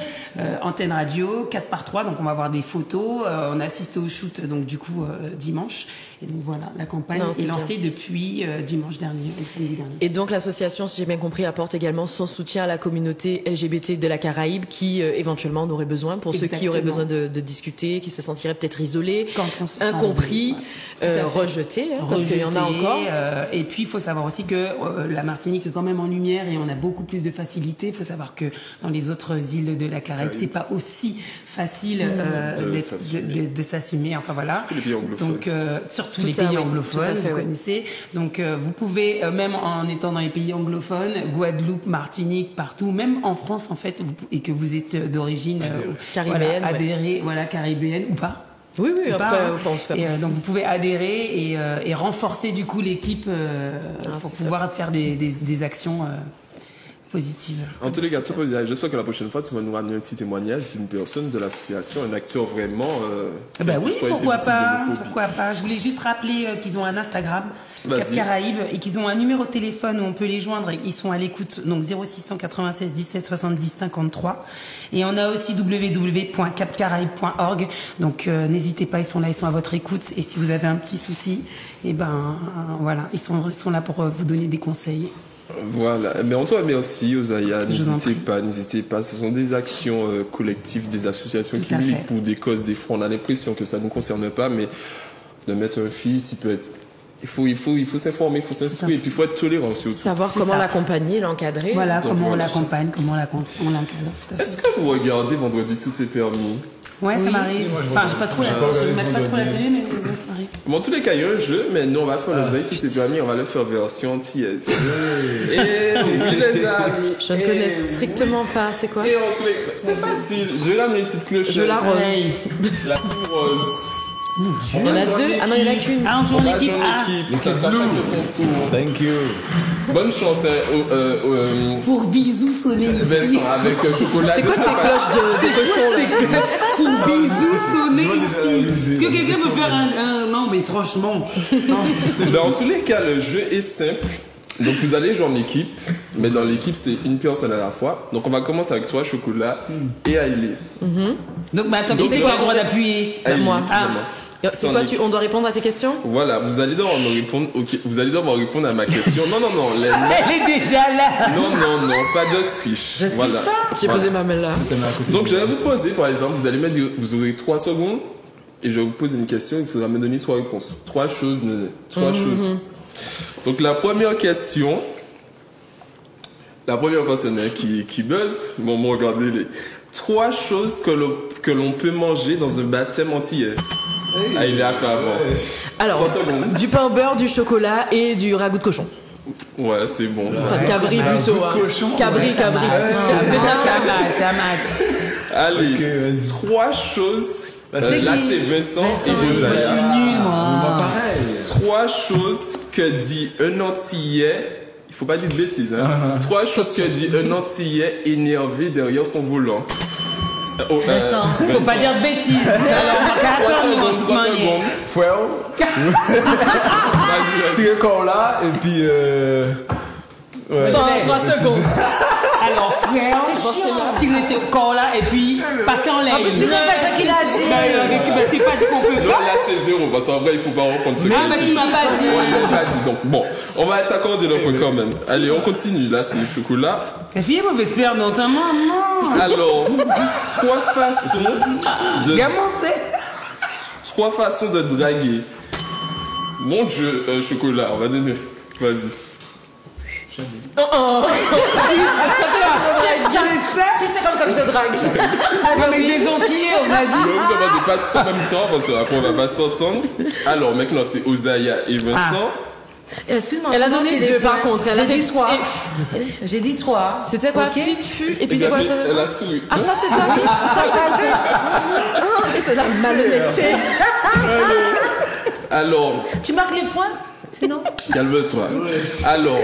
antenne radio, 4x3. Donc on va voir des photos. On a assisté au shoot donc du coup dimanche. Et donc voilà, la campagne est lancée depuis dimanche dernier, samedi dernier. Et donc l'association, si j'ai bien compris, apporte également son soutien à la communauté LGBT de la Caraïbe qui éventuellement en aurait besoin, pour ceux qui auraient besoin de discuter, qui se sentiraient peut-être isolés, incompris, rejetés, parce qu'il y en a encore. Et puis il faut savoir aussi que la Martinique est quand même en lumière et on a beaucoup plus de facilité. Il faut savoir que dans les autres îles de la Caraïbe, c'est pas aussi facile de s'assumer. Enfin voilà. Donc surtout les pays anglophones, vous connaissez. Donc vous pouvez, même en étant dans les pays anglophones, Guadeloupe, Martinique, partout, même en France en fait, et que vous êtes d'origine caribéenne, caribéenne ou pas. Oui, après, on se fait. Et donc vous pouvez adhérer et renforcer du coup l'équipe pour pouvoir faire des actions positive. En tous les cas, j'espère que la prochaine fois, tu vas nous ramener un petit témoignage d'une personne de l'association, un acteur vraiment... oui, pourquoi pas. Je voulais juste rappeler qu'ils ont un Instagram, Cap Caraïbe, et qu'ils ont un numéro de téléphone où on peut les joindre. Ils sont à l'écoute, donc 0696 17 70 53. Et on a aussi www.capcaraïbe.org. Donc n'hésitez pas, ils sont là, ils sont à votre écoute. Et si vous avez un petit souci, voilà, ils sont là pour vous donner des conseils. Voilà, mais on te remercie, Osaïa. N'hésitez pas. Ce sont des actions collectives, des associations qui militent pour des causes, des fonds. On a l'impression que ça ne nous concerne pas, mais de mettre un fils, il peut être. Il faut s'informer, il faut s'instruire, et puis il faut être tolérant surtout. Savoir comment l'accompagner, l'encadrer. Voilà, comment on l'accompagne, comment on l'encadre. Est-ce que vous regardez Vendredi Tout est permis? Ouais, ça m'arrive. Enfin, je mets pas trop la télé, mais ça m'arrive. Bon, en tous les cas, il y a un jeu, mais nous, on va faire les Tout est permis, on va le faire version antillaise. Et oui, les amis. Je ne connais strictement pas, c'est quoi? C'est facile. Je vais ramener une petite cloche. Je la rose. La petite rose. Il y en a deux? Ah non, il n'y en a qu'une. On joue en équipe. Ça sera chacun son tour. Thank you. Bonne chance. Pour bisous sonner. Avec chocolat. C'est quoi ces cloches de cochon là? Pour bisous sonner ici. Est-ce que quelqu'un peut faire un... Non, mais franchement. En tous les cas, le jeu est simple. Donc vous allez jouer en équipe, mais dans l'équipe c'est une personne à la fois. Donc on va commencer avec toi, Chocolat, et Aïli. Donc attends, qui c'est qui a le droit d'appuyer? Moi. C'est quoi, on doit répondre à tes questions? Voilà, vous allez devoir me répondre. Vous allez devoir répondre à ma question. Non. Elle est déjà là. Non, pas de triche. Je triche pas. J'ai posé ma main là. Donc je vais vous poser, par exemple, vous aurez 3 secondes et je vais vous poser une question. Il faudra me donner 3 réponses. 3 choses. Choses. Donc la première question, la première personne qui buzz, regardez les 3 choses que l'on peut manger dans un baptême antillais. Il est à faire avant. Alors, du pain au beurre, du chocolat et du ragoût de cochon. Ouais, c'est bon. Enfin, cabri plutôt. Cabri. C'est un match. Allez, 3 choses. Là, c'est Vincent et Osaïa. Je suis nul, moi. 3 choses que dit un Antillais. Il faut pas dire de bêtises, hein. 3 choses que dit un Antillais énervé derrière son volant. Vincent, faut pas dire de bêtises. Alors, 3 secondes. Tirer corps là, et puis... 3 secondes. Alors frère, tirer tes corps là et puis passer en l'air. En plus, tu n'as pas ce qu'il a dit. C'est pas dit qu'on peut Non, pas. là c'est 0 parce qu'en vrai il faut pas reprendre ce qu'il Ah, a mais dit. tu m'as pas dit. Ouais, il m'a pas dit. Donc bon, on va t'accorder le point quand même. Allez, on continue. Là c'est le chocolat. La fille est mauvaise père dans ta maman. Alors, trois façons de. Trois façons de draguer. Mon Dieu, chocolat, on va donner. Vas-y. Si c'est comme ça que je drague. Avec des Antillais, on a Ne dit. vous demandez pas tous en même temps parce qu'après on va pas s'entendre. Alors maintenant c'est Osaya et Vincent. Excuse-moi. Elle a donné 2 par contre, elle a dit 3. J'ai dit 3. C'était quoi? Ok. Petite fût, et puis c'est quoi ça? Elle a souri. Ah, ça c'est toi? Ça c'est. Oh, tu te la malhonnêteté. Alors, Tu marques les points sinon? calme-toi. Alors,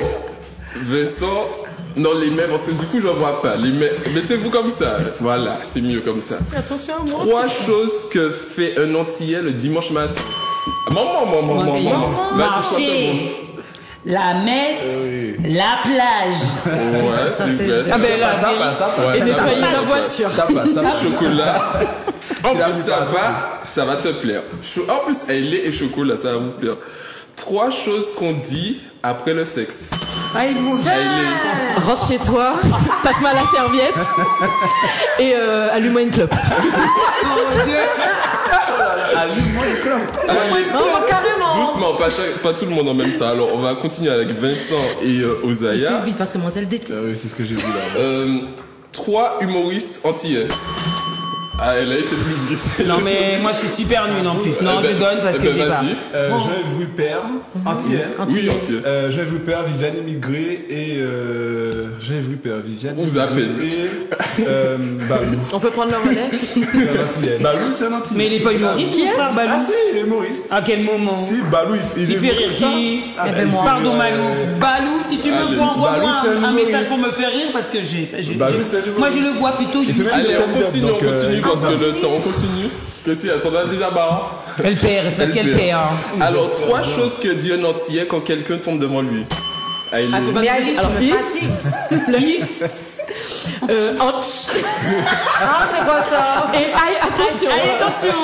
Vincent, non les mêmes, parce que du coup j'en vois pas. Les mêmes, mettez-vous comme ça. Voilà, c'est mieux comme ça. Attention à moi. 3 choses que fait un Antillais le dimanche matin. Maman. Marcher, la messe, la plage. Ouais, c'est vrai. Ah ben là, ça passe. Et nettoyer la voiture. Ça passe. Chocolat. En plus, ça va te plaire. En plus, elle est et chocolat, ça va vous plaire. 3 choses qu'on dit après le sexe. Ah, il m'ouvre. Rentre chez toi, passe-moi la serviette et allume-moi une clope. Oh mon Dieu. Allume-moi une clope. Non, carrément. Doucement, pas tout le monde en même temps. Alors, on va continuer avec Vincent et Osaya. Fais vite parce que moi, elle déteste. Oui, c'est ce que j'ai vu là. 3 humoristes antillais. Ah, elle a été plus vite. Non, mais moi, je suis super nul en plus. Non, je donne parce que j'ai pas. Jean-Yves Rupert, antillais. Oui, antillais. Jean-Yves Rupert, Viviane Immigré et Jean-Yves Rupert, Viviane Vous appelez. et Balou. On peut prendre le relais? C'est un antillais. Balou, c'est un antillais. Mais il est pas humoriste, mon frère, Balou. Ah si, il est humoriste. À quel moment? Si, Balou, il est fait rire qui? Pardon, Balou. Balou, si tu me vois, envoie-moi un message pour me faire rire parce que moi, je le vois plutôt. Allez, on continue parce que le temps, on continue. Qu'est-ce qu'il y a? Ça en a déjà marre. Elle perd, c'est parce qu'elle perd. Alors, 3 choses que dit un Antillais quand quelqu'un tombe devant lui. Aïe. Mais Ali, tu me fatigues. Le his. Hanche. Ah, c'est quoi ça? Et aïe, attention. Allez, attention.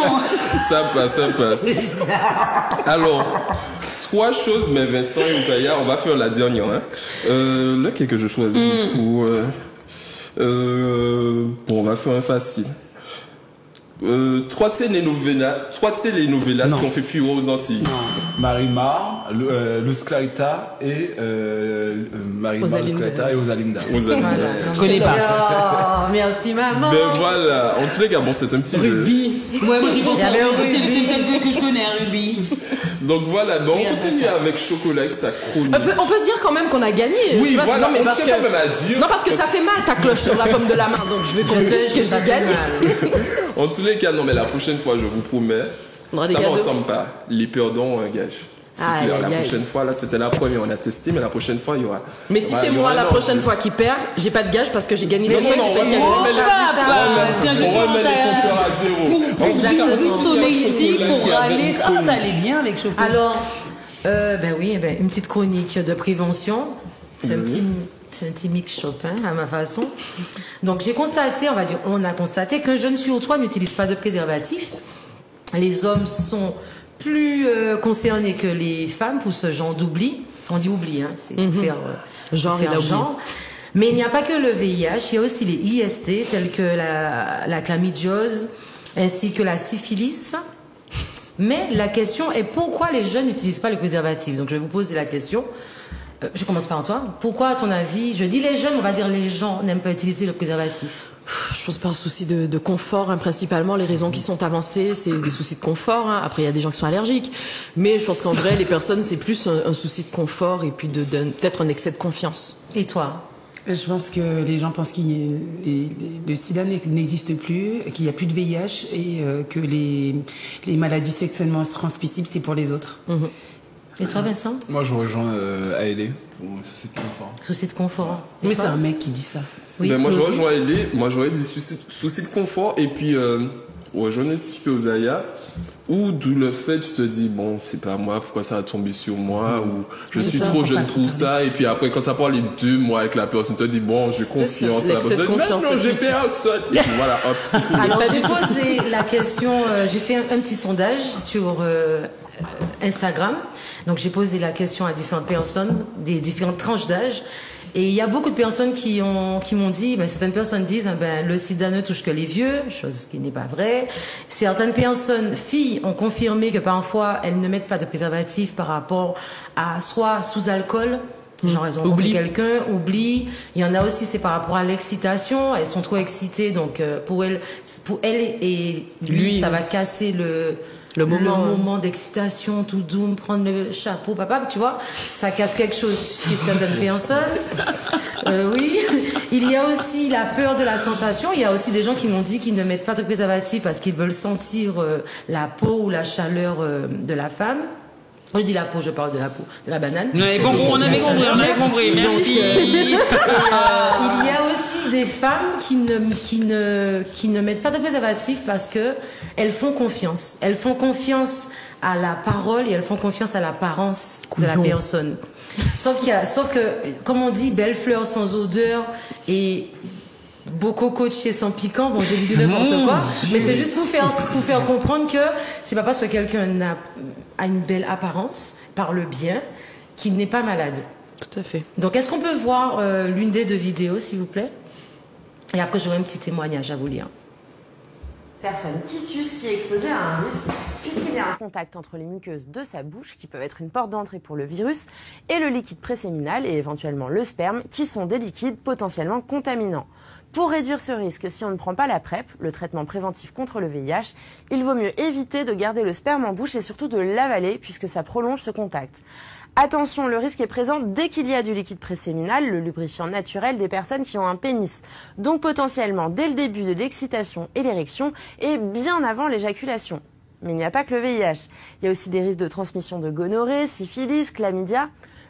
Ça passe. Alors, 3 choses, mais Vincent et Osaya, on va faire la dernière. Hein. Lequel que je choisis pour... bon, on va faire un facile. 3 telenovelas qu'on fait fureur aux Antilles. Marimar, Luz Clarita et Marimar, Luz Clarita et Osalinda. Je connais pas. Oh, merci maman. Ben voilà, en tous les cas, bon, c'est un petit Ruby. Ouais, moi j'ai compris. C'est celle que je connais, Ruby. Donc voilà, ben on continue avec Chocolat avec sa chronique. On peut dire quand même qu'on a gagné. Oui, tu vois, voilà, non, mais on parce tient que... quand même à dire. Non, parce que ça fait mal ta cloche sur la paume de la main, donc je veux qu'on dise que j'ai gagné. En tous les cas, non, mais la prochaine fois, je vous promets, aura des ça ne cadeaux. ressemble pas. Les perdants ont un gage. C'est clair. La prochaine fois, là, c'était la première, on a testé, mais la prochaine fois, il y aura. Mais si c'est moi la prochaine fois qui perd, j'ai pas de gage parce que j'ai gagné. Non, on remet les compteurs à zéro. Vous sonnez ici pour aller. Ah, ça allait bien avec Chocolat. Alors, une petite chronique de prévention. C'est un petit mix Chopin à ma façon. Donc on a constaté qu'un jeune sur 3 n'utilise pas de préservatif. Les hommes sont plus concernés que les femmes pour ce genre d'oubli. On dit oubli, hein, c'est pour faire genre. Mais il n'y a pas que le VIH, il y a aussi les IST tels que la chlamydiose ainsi que la syphilis. Mais la question est pourquoi les jeunes n'utilisent pas le préservatif? Donc je vais vous poser la question. Je commence par toi. Pourquoi, à ton avis, je dis les jeunes, on va dire les gens n'aiment pas utiliser le préservatif? Je pense par souci de confort, hein, principalement. Les raisons qui sont avancées, c'est des soucis de confort. Hein. Après, il y a des gens qui sont allergiques. Mais je pense qu'en vrai, les personnes, c'est plus un souci de confort et puis peut-être un excès de confiance. Et toi? Je pense que les gens pensent le sida n'existe plus, qu'il n'y a plus de VIH et que les maladies sexuellement transmissibles, c'est pour les autres. Et toi, Vincent? Moi, je rejoins Aélé pour souci de confort. Souci de confort. Mais c'est un mec qui dit ça. Oui, moi, je rejoins Aélé. Moi, j'aurais dit souci de confort et puis rejoindre un petit peu Osaya, ou d'où le fait, tu te dis, bon, c'est pas moi, pourquoi ça a tombé sur moi, ou je suis trop jeune pour ça, et puis après, quand ça prend les 2 mois avec la personne, tu te dis, bon, j'ai confiance à la personne, non, j'ai personne, et puis voilà, hop, c'est tout. Alors, j'ai posé la question, j'ai fait un petit sondage sur Instagram, donc j'ai posé la question à différentes personnes, des différentes tranches d'âge, et il y a beaucoup de personnes qui m'ont dit, certaines personnes disent, le sida ne touche que les vieux, chose qui n'est pas vraie. Certaines personnes, filles, ont confirmé que parfois elles ne mettent pas de préservatif par rapport à soit sous alcool, genre elles ont rencontré quelqu'un, oublie. Il y en a aussi, c'est par rapport à l'excitation, elles sont trop excitées, donc pour elles et lui, ça va casser le moment d'excitation, tout doux, prendre le chapeau, papa, tu vois, ça casse quelque chose chez certaines personnes. Oui. Il y a aussi la peur de la sensation. Il y a aussi des gens qui m'ont dit qu'ils ne mettent pas de préservatif parce qu'ils veulent sentir la peau ou la chaleur de la femme. Je dis la peau, je parle de la peau, de la banane. On avait compris, merci. Il y a aussi des femmes qui ne mettent pas de préservatif parce que elles font confiance. Elles font confiance à la parole et elles font confiance à l'apparence de la personne. Sauf que, comme on dit, belle fleur sans odeur et beau cocotier sans piquant, bon, j'ai dit n'importe quoi, mais c'est juste pour faire comprendre que c'est pas parce que quelqu'un a une belle apparence, parle bien, qu'il n'est pas malade. Tout à fait. Donc, est-ce qu'on peut voir l'une des 2 vidéos, s'il vous plaît? Et après, j'aurai un petit témoignage à vous lire. Personne qui suce, qui est exposée à un risque, puisqu'il y a un contact entre les muqueuses de sa bouche, qui peuvent être une porte d'entrée pour le virus, et le liquide préséminal et éventuellement le sperme, qui sont des liquides potentiellement contaminants. Pour réduire ce risque, si on ne prend pas la PrEP, le traitement préventif contre le VIH, il vaut mieux éviter de garder le sperme en bouche et surtout de l'avaler puisque ça prolonge ce contact. Attention, le risque est présent dès qu'il y a du liquide préséminal, le lubrifiant naturel des personnes qui ont un pénis. Donc potentiellement dès le début de l'excitation et l'érection et bien avant l'éjaculation. Mais il n'y a pas que le VIH. Il y a aussi des risques de transmission de gonorrhée, syphilis, chlamydia.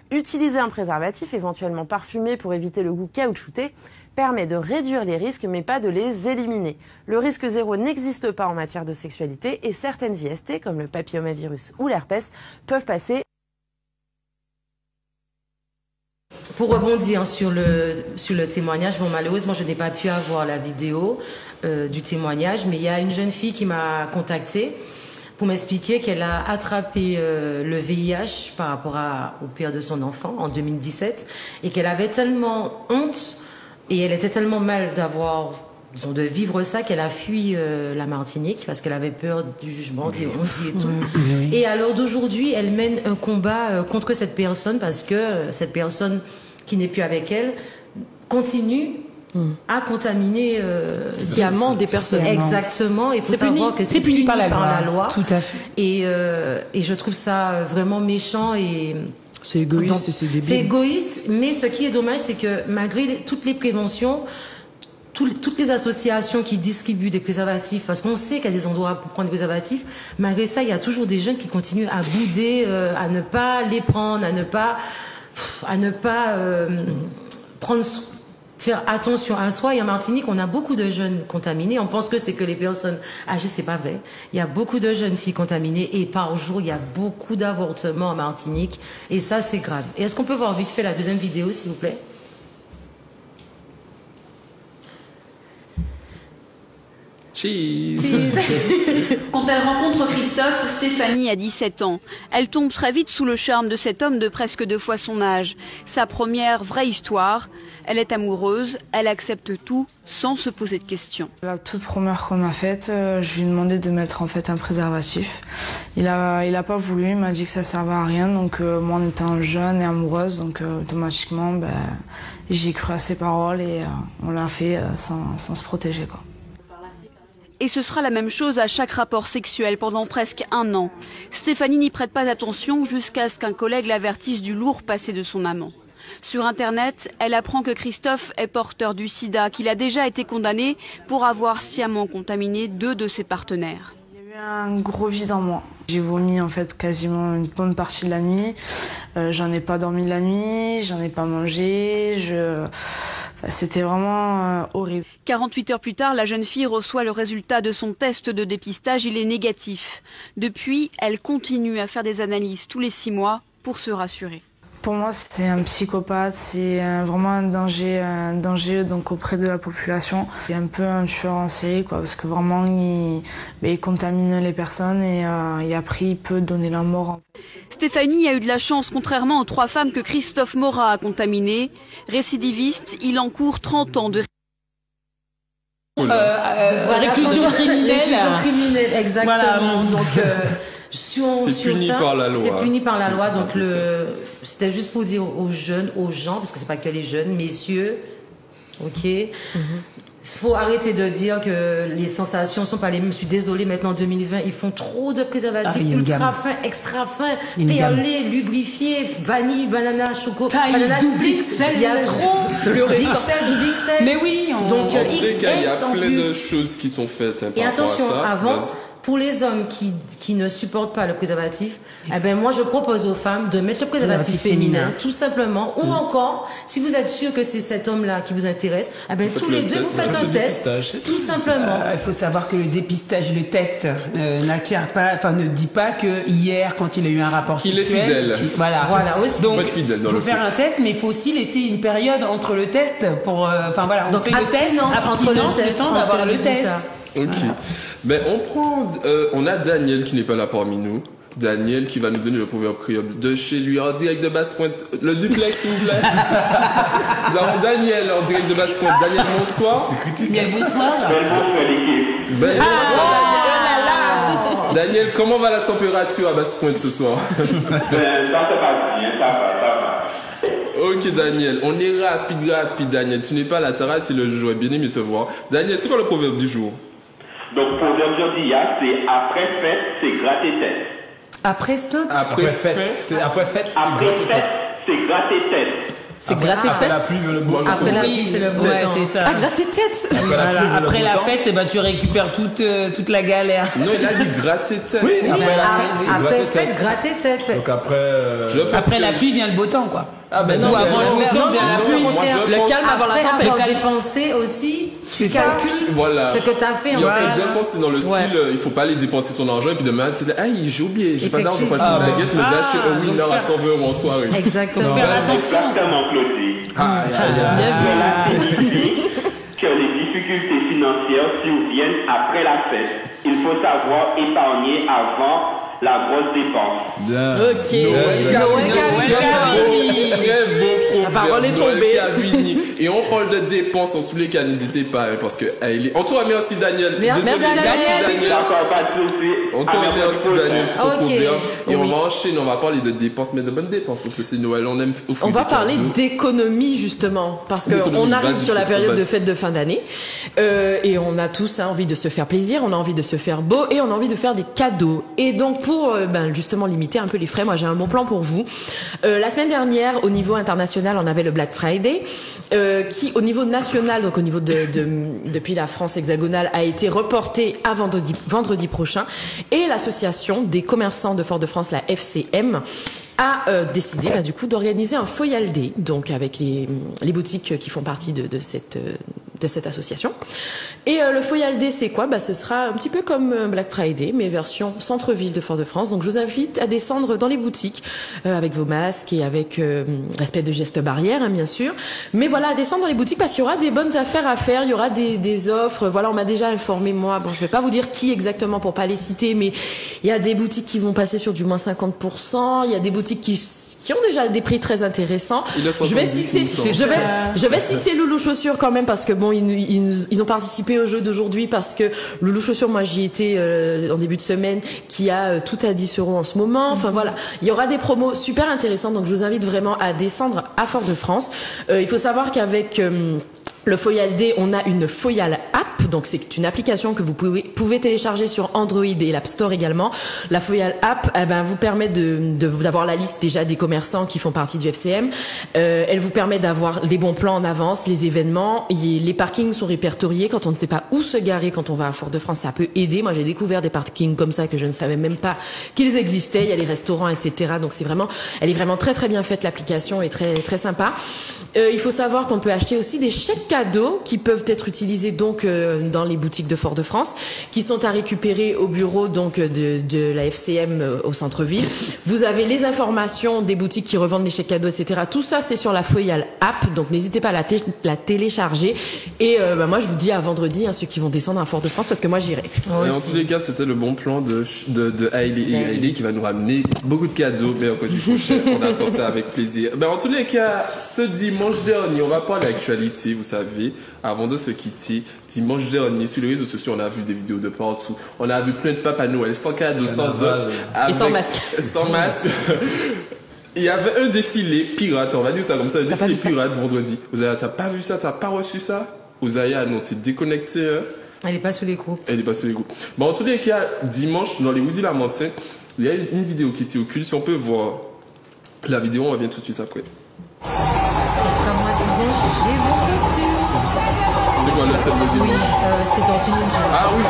Utiliser un préservatif éventuellement parfumé pour éviter le goût caoutchouté permet de réduire les risques mais pas de les éliminer. Le risque zéro n'existe pas en matière de sexualité et certaines IST comme le papillomavirus ou l'herpès peuvent passer. Pour rebondir sur le témoignage, bon, malheureusement je n'ai pas pu avoir la vidéo du témoignage, mais il y a une jeune fille qui m'a contactée pour m'expliquer qu'elle a attrapé le VIH par rapport au père de son enfant en 2017 et qu'elle avait tellement honte et elle était tellement mal de vivre ça qu'elle a fui la Martinique parce qu'elle avait peur du jugement, des on-dit et tout. Et alors d'aujourd'hui, elle mène un combat contre cette personne parce que cette personne qui n'est plus avec elle continue à contaminer sciemment des personnes. Exactement. Il faut savoir que c'est puni par la loi. Tout à fait. Et je trouve ça vraiment méchant et c'est égoïste, c'est débile. C'est égoïste, mais ce qui est dommage, c'est que malgré toutes les préventions, toutes les associations qui distribuent des préservatifs, parce qu'on sait qu'il y a des endroits pour prendre des préservatifs, malgré ça, il y a toujours des jeunes qui continuent à bouder, à ne pas les prendre, à ne pas faire attention à soi. Et en Martinique, on a beaucoup de jeunes contaminés. On pense que c'est que les personnes âgées, c'est pas vrai. Il y a beaucoup de jeunes filles contaminées et par jour, il y a beaucoup d'avortements en Martinique. Et ça, c'est grave. Et est-ce qu'on peut voir vite fait la deuxième vidéo, s'il vous plaît? Cheese. Quand elle rencontre Christophe, Stéphanie a 17 ans. Elle tombe très vite sous le charme de cet homme de presque 2 fois son âge. Sa première vraie histoire. Elle est amoureuse, elle accepte tout sans se poser de questions. La toute première qu'on a faite, je lui ai demandé de mettre en fait un préservatif. Il a pas voulu, il m'a dit que ça servait à rien. Donc moi en étant jeune et amoureuse, donc automatiquement j'ai cru à ses paroles et on l'a fait sans se protéger quoi. Et ce sera la même chose à chaque rapport sexuel pendant presque 1 an. Stéphanie n'y prête pas attention jusqu'à ce qu'un collègue l'avertisse du lourd passé de son amant. Sur Internet, elle apprend que Christophe est porteur du sida, qu'il a déjà été condamné pour avoir sciemment contaminé 2 de ses partenaires. Il y a eu un gros vide en moi. J'ai vomi en fait quasiment une bonne partie de la nuit. J'en ai pas dormi la nuit, j'en ai pas mangé. C'était vraiment horrible. 48 heures plus tard, la jeune fille reçoit le résultat de son test de dépistage. Il est négatif. Depuis, elle continue à faire des analyses tous les 6 mois pour se rassurer. Pour moi, c'est un psychopathe, c'est vraiment un danger donc auprès de la population. C'est un peu un tueur en série, quoi, parce que vraiment, il contamine les personnes et après, il peut donner la mort. Stéphanie a eu de la chance, contrairement aux 3 femmes que Christophe Morat a contaminées. Récidiviste, il encourt 30 ans de réclusion criminelle, exactement. Voilà. Donc, c'est puni par la loi. C'est puni par la loi. Donc, c'était juste pour dire aux jeunes, aux gens, parce que c'est pas que les jeunes, messieurs, ok. Il faut arrêter de dire que les sensations sont pas les mêmes. Je suis désolée, maintenant en 2020, ils font trop de préservatifs ultra fins, extra fins, perlés, lubrifiés, vanille, banana, choco, banana split. Il y a trop d'XL. Mais oui, donc XS, il y a en plein plus. de choses qui sont faites. Hein, et attention, à ça. avant. Pour les hommes qui ne supportent pas le préservatif, eh ben moi je propose aux femmes de mettre le préservatif féminin, tout simplement. Ou encore, si vous êtes sûr que c'est cet homme-là qui vous intéresse, eh ben tous les deux vous faites un test, tout simplement. Il faut savoir que le dépistage, le test n'acquiert pas, enfin ne dit pas que hier, quand il a eu un rapport qu'il sexuel, est fidèle. Voilà aussi. Donc il faut faire un test, mais il faut aussi laisser une période entre le test pour, enfin voilà, on fait le test, entre le temps d'avoir le test. Ok. Ben on a Daniel qui n'est pas là parmi nous. Daniel qui va nous donner le proverbe créole de chez lui en direct de Basse-Pointe. Le duplex, s'il vous plaît. Nous avons Daniel en direct de Basse-Pointe. Daniel, bonsoir. Bien, bonsoir. Bel Daniel, comment va la température à Basse-Pointe ce soir? Ça se passe bien, ça va. Ok Daniel, on est rapide Daniel. Tu n'es pas là, Tara, tu le joues, bien aimé te voir. Daniel, c'est quoi le proverbe du jour? Donc proverbe du jour, c'est après fête, c'est gratter tête. Après sainte. Après fête, c'est gratter tête. C'est gratter tête. C'est gratter après la pluie, le beau temps. Après la pluie, c'est le beau temps. C'est ça. Ah, gratter tête. Après la fête, ben, tu récupères toute la galère. Non, il a dit gratter tête. Oui, après la fête, gratter tête. Donc après la pluie vient le beau temps, quoi. Ah ben non, avant le beau temps vient la pluie. Le calme avant la tempête. Après dépenser aussi, tu calcules ce que tu as fait. Je pense que c'est dans le style, il faut pas aller dépenser son argent et puis demain tu dis, j'ai oublié, j'ai pas d'argent pour acheter une baguette, mais là je suis un winner à 120 € en soirée. Exactement. Exactement, Claudie. Que les difficultés financières surviennent après la fête. Il faut savoir épargner avant la grosse dépense. Bien. Ok. Très bon La parole est tombée. Et on parle de dépenses en tous les cas, n'hésitez pas, parce que en tout cas, merci Daniel. Merci Daniel. On te remercie Daniel pour ton proverbe. Et on va enchaîner, on va parler de dépenses, mais de bonnes dépenses, parce que c'est Noël, on aime offrir. On va parler d'économie justement, parce qu'on arrive sur la période de fête de fin d'année, et on a tous envie de se faire plaisir, on a envie de se faire beau, et on a envie de faire des cadeaux. Et donc pour justement limiter un peu les frais, moi j'ai un bon plan pour vous. La semaine dernière, au niveau international, on avait le Black Friday, qui au niveau national, donc au niveau depuis la France hexagonale, a été reporté à vendredi prochain. Et l'association des commerçants de Fort-de-France, la FCM, a décidé du coup d'organiser un Foyal Day, donc avec les boutiques qui font partie de cette association. Et le Foyal Day, c'est quoi? Ce sera un petit peu comme Black Friday, mais version centre-ville de Fort-de-France. Donc je vous invite à descendre dans les boutiques avec vos masques et avec respect de gestes barrières, bien sûr. Mais voilà, à descendre dans les boutiques parce qu'il y aura des bonnes affaires à faire, il y aura des offres. Voilà, on m'a déjà informé, moi. Bon, je vais pas vous dire qui exactement pour pas les citer, mais il y a des boutiques qui vont passer sur du moins 50%. Il y a des boutiques qui ont déjà des prix très intéressants. Je vais citer Loulou Chaussures quand même parce que bon, ils ont participé au jeu d'aujourd'hui parce que Loulou Chaussures, moi j'y étais en début de semaine, qui a tout à 10 € en ce moment. Enfin voilà, il y aura des promos super intéressantes, donc je vous invite vraiment à descendre à Fort-de-France. Il faut savoir qu'avec le Foyal Day, on a une Foyal App, Donc c'est une application que vous pouvez télécharger sur Android et l'App Store également. La Foyal App vous permet d'avoir la liste déjà des commerçants qui font partie du FCM. Elle vous permet d'avoir les bons plans en avance, les événements. Les parkings sont répertoriés quand on ne sait pas où se garer quand on va à Fort-de-France. Ça peut aider. Moi, j'ai découvert des parkings comme ça que je ne savais même pas qu'ils existaient. Il y a les restaurants, etc. Donc elle est vraiment très très bien faite. L'application est très très sympa. Il faut savoir qu'on peut acheter aussi des chèques cadeaux qui peuvent être utilisés donc dans les boutiques de Fort-de-France, qui sont à récupérer au bureau donc de la FCM au centre-ville. Vous avez les informations des boutiques qui revendent les chèques cadeaux, etc. Tout ça, c'est sur la Foyal App, donc n'hésitez pas à la télécharger. Et moi, je vous dis à vendredi, ceux qui vont descendre à Fort-de-France, parce que moi, j'irai. En tous les cas, c'était le bon plan de Hailey qui va nous ramener beaucoup de cadeaux mercredi prochain. On attend ça avec plaisir. En tous les cas, ce dimanche dernier, on va parler d'actualité, vous savez, avant de se quitter. Dimanche dernier, sur les réseaux sociaux, on a vu des vidéos de partout. On a vu plein de Papa Noël, sans cadeaux, sans vote. Et sans masque. Sans masque. Il y avait un défilé pirate, on va dire ça comme ça, un défilé pirate vendredi. T'as pas vu ça, t'as pas reçu ça? Ouzaya, non, t'es déconnecté. Elle est pas sous les groupes. En tous les cas, dimanche, dans les rues du Lamentin, il y a une vidéo qui circule. Si on peut voir la vidéo, on revient tout de suite après. En tout cas, moi, dimanche, j'ai mon costume. C'est quoi le thème de dimanche? Oui, c'est Tortue Ninja. Ah oui,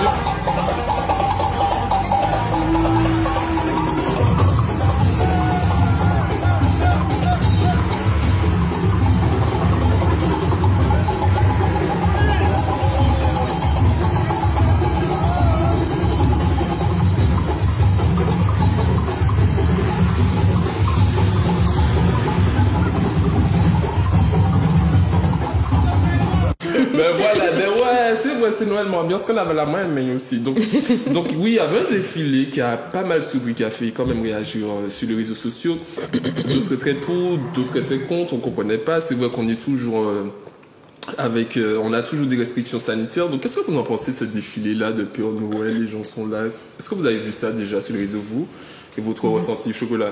c'est Noël, moi, bien ce qu'on avait la main, mais aussi. Donc oui, il y avait un défilé qui a pas mal souri, qui a fait quand même réagir sur les réseaux sociaux. D'autres étaient pour, d'autres étaient contre, on comprenait pas. C'est vrai qu'on est toujours on a toujours des restrictions sanitaires. Donc qu'est-ce que vous en pensez, ce défilé-là de Père Noël? Les gens sont là. Est-ce que vous avez vu ça déjà sur les réseaux, vous? Et votre ressenti, Chocolat?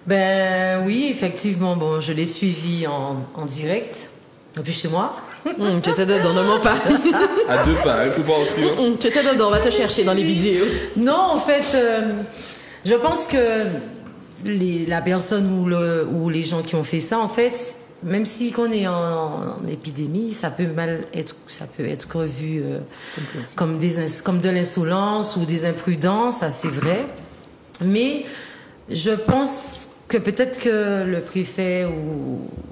Oui, effectivement. Bon, je l'ai suivi en direct. Depuis chez moi. Tu étais dedans, ne mens pas. À 2 pas, pour partir. Tu étais dedans, on va te chercher dans les vidéos. Non, en fait, je pense que la personne ou les gens qui ont fait ça, en fait, même si qu'on est en épidémie, ça peut être vu comme de l'insolence ou des imprudences, ça c'est vrai. Mais je pense que peut-être que le préfet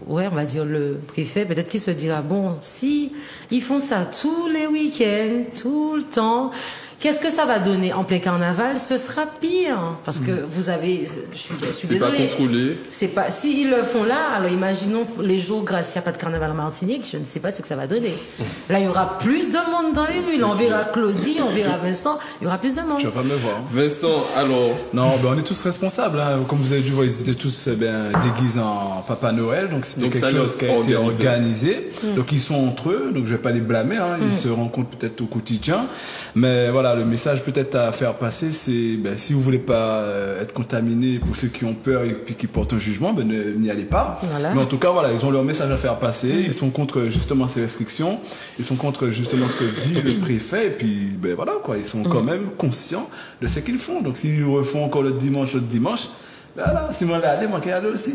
on va dire le préfet, peut-être qu'il se dira, bon, si ils font ça tous les week-ends, tout le temps, qu'est-ce que ça va donner en plein carnaval? Ce sera pire. Parce que vous avez, je suis désolée. C'est pas contrôlé. C'est pas, s'ils le font là, alors imaginons les jours grâce s'il n'y a pas de carnaval en Martinique, je ne sais pas ce que ça va donner. Là, il y aura plus de monde dans les rues. On verra Claudie, on verra Vincent, il y aura plus de monde. Tu vas pas me voir. Vincent, alors. Non, on est tous responsables, Comme vous avez dû voir, ils étaient tous, déguisés en Papa Noël. Donc, c'était quelque chose qui a été organisé. Donc, ils sont entre eux. Donc, je vais pas les blâmer, Ils se rencontrent peut-être au quotidien. Mais voilà, le message peut-être à faire passer, c'est si vous voulez pas être contaminé, pour ceux qui ont peur et puis qui portent un jugement, n'y allez pas. Voilà. Mais en tout cas, voilà, ils ont leur message à faire passer. Ils sont contre justement ces restrictions. Ils sont contre justement ce que dit le préfet. Et puis, voilà quoi, ils sont quand même conscients de ce qu'ils font. Donc, s'ils refont encore le dimanche, voilà, si moi là, moi qui aller aussi.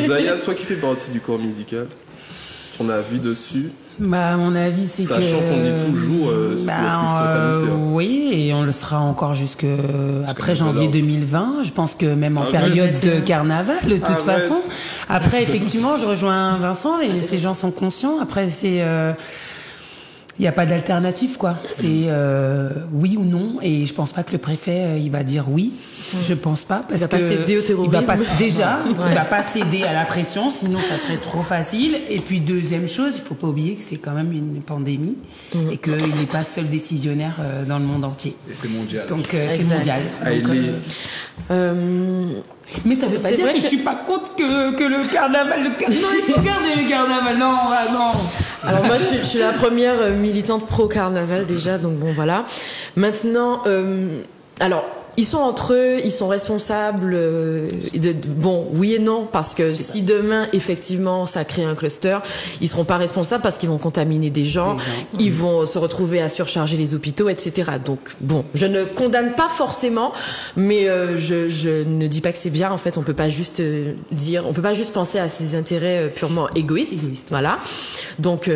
Zaya, toi qui fais partie du corps médical, ton avis dessus? À mon avis, c'est sachant qu'on est toujours sous restriction sanitaire. Oui, et on le sera encore après janvier 2020. Je pense que même en période de carnaval, de toute façon. Après, effectivement, je rejoins Vincent, et ces gens sont conscients. Après, c'est... il n'y a pas d'alternative, quoi. C'est oui ou non, et je pense pas que le préfet il va dire oui. Je pense pas, parce il va pas céder au terrorisme. Il va pas céder à la pression, sinon ça serait trop facile. Et puis deuxième chose, il faut pas oublier que c'est quand même une pandémie et qu'il n'est pas seul décisionnaire dans le monde entier. Et c'est mondial. Donc c'est mondial. Mais ça veut pas dire que je suis pas contre que le carnaval. Non, il faut garder le carnaval. Non. Alors moi, je suis la première militante pro-carnaval déjà, donc bon voilà. Maintenant, alors ils sont entre eux, ils sont responsables. Bon, oui et non, parce que si demain effectivement ça crée un cluster, ils seront pas responsables parce qu'ils vont contaminer des gens, ils vont se retrouver à surcharger les hôpitaux, etc. Donc bon, je ne condamne pas forcément, mais je ne dis pas que c'est bien. En fait, on peut pas juste penser à ses intérêts purement égoïstes. Voilà. Donc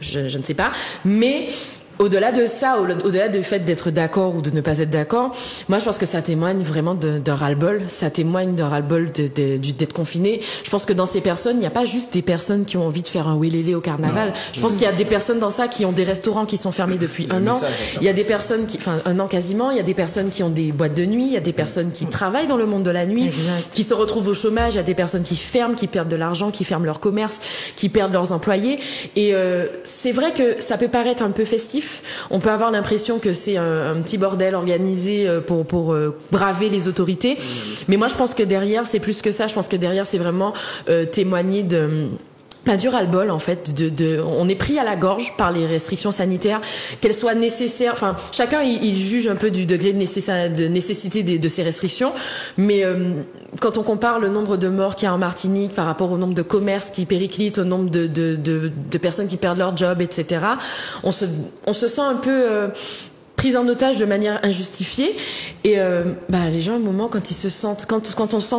je ne sais pas, mais au-delà de ça, au-delà du fait d'être d'accord ou de ne pas être d'accord, moi je pense que ça témoigne vraiment d'un ras-le-bol. Ça témoigne d'un ras-le-bol d'être confiné. Je pense que dans ces personnes, il n'y a pas juste des personnes qui ont envie de faire un wélélé au carnaval. Non. Je pense qu'il y a des personnes dans ça qui ont des restaurants qui sont fermés depuis un an. Il y a des personnes un an quasiment. Il y a des personnes qui ont des boîtes de nuit. Il y a des personnes qui travaillent dans le monde de la nuit, qui se retrouvent au chômage. Il y a des personnes qui ferment, qui perdent de l'argent, qui ferment leur commerce, qui perdent leurs employés. Et c'est vrai que ça peut paraître un peu festif. On peut avoir l'impression que c'est un petit bordel organisé pour braver les autorités. Mais moi, je pense que derrière, c'est plus que ça. Je pense que derrière, c'est vraiment témoigner du ras-le-bol, en fait. On est pris à la gorge par les restrictions sanitaires, qu'elles soient nécessaires. Enfin, chacun, il juge un peu du degré de nécessité de ces restrictions. Mais quand on compare le nombre de morts qu'il y a en Martinique par rapport au nombre de commerces qui périclitent, au nombre de personnes qui perdent leur job, etc., on se sent un peu prise en otage de manière injustifiée. Et les gens, à un moment, quand ils se sentent, quand on sent